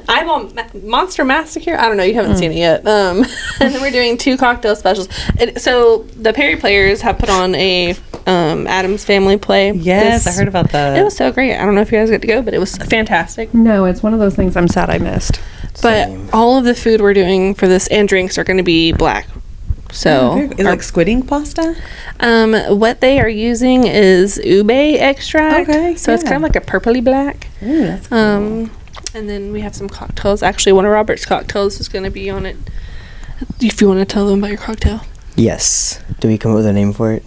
Monster Massacre? I don't know, you haven't seen it yet. And then we're doing 2 cocktail specials. So the Perry players have put on a Addams Family play. Yes, I heard about that. It was so great. I don't know if you guys get to go, but it was fantastic. No, it's one of those things I'm sad I missed. But Same. all of the food we're doing for this and drinks are going to be black. So Is it like squid ink pasta? what they are using is ube extract. Okay, So it's yeah. kind of like a purpley black. Ooh, that's cool. And then we have some cocktails. Actually, one of Robert's cocktails is going to be on it. If you want to tell them about your cocktail. Yes. Do we come up with a name for it?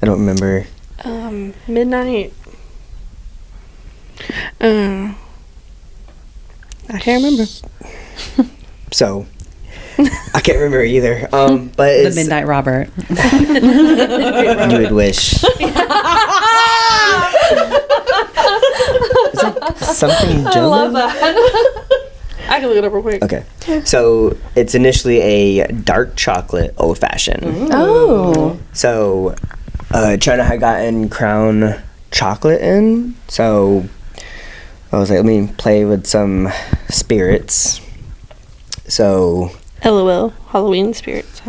I don't remember. Midnight. I can't remember. So, I can't remember either. But The it's Midnight Robert. You would wish. Is it something gentleman? I can look it up real quick. Okay. So it's initially a dark chocolate old fashioned. Oh. So Chyna had gotten Crown chocolate in. So I was like, let me play with some spirits. So LOL. Halloween spirits.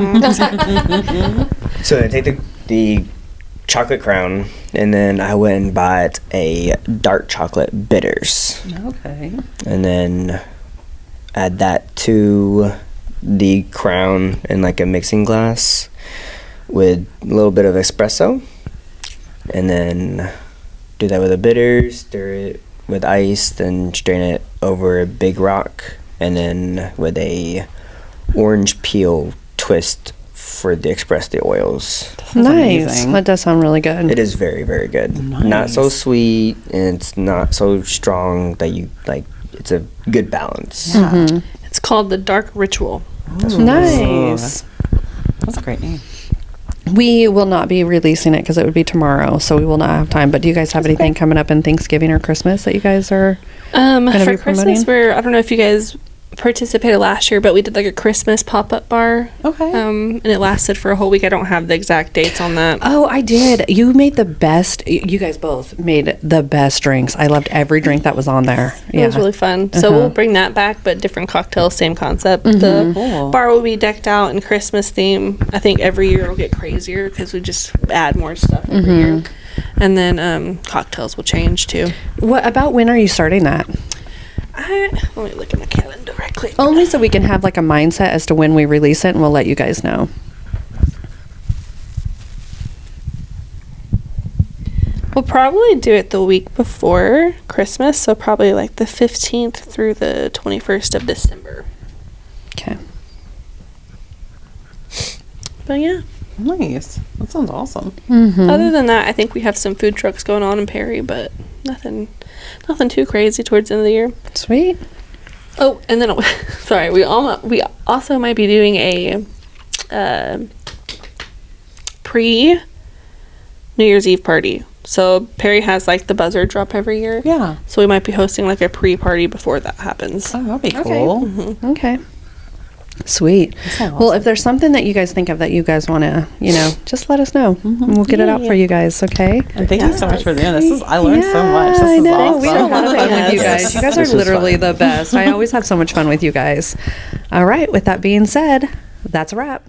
So I take the chocolate Crown, and then I went and bought a dark chocolate bitters, Okay. and then add that to the Crown in like a mixing glass with a little bit of espresso, and then do that with the bitters, stir it with ice, then strain it over a big rock, and then with a orange peel twist for the express the oils. Nice. amazing. That does sound really good. It is very, very good. Not so Nice. sweet, and it's not so strong that you like. It's a good balance. Yeah. It's called the Dark Ritual. Nice. That's a great name. We will not be releasing it because it would be tomorrow, so we will not have time. But do you guys have anything coming up in Thanksgiving or Christmas that you guys are gonna For be Christmas, promoting? I don't know if you guys participated last year, but we did like a Christmas pop-up bar. Okay. And it lasted for a whole week. I don't have the exact dates on that. Oh, I did. You made the best. You guys both made the best drinks. I loved every drink that was on there. It was really fun. So we'll bring that back, but different cocktails, same concept. The Cool. bar will be decked out in Christmas theme. I think every year it'll get crazier because we just add more stuff every year. And then cocktails will change too. What about when are you starting that? Let me look at my calendar right quick. Only so we can have like a mindset as to when we release it, and we'll let you guys know. We'll probably do it the week before Christmas, so probably like the 15th through the 21st of December. Okay. But yeah, Nice. That sounds awesome. other than that, I think we have some food trucks going on in Perry, but nothing too crazy towards the end of the year. Sweet. Oh, and then sorry, we also might be doing a pre New Year's Eve party. So Perry has like the buzzer drop every year. Yeah. So we might be hosting like a pre-party before that happens. Oh, that'd be cool. Okay. Sweet. sounds Well, if there's something that you guys think of that you guys want to, just let us know. And we'll get it out for you guys, okay? And thank you so much for doing this. I learned so much. This I is know. awesome. We had a lot of fun with you Yes. guys. You guys This are was literally fun. the best. I always have so much fun with you guys. All right. With that being said, that's a wrap.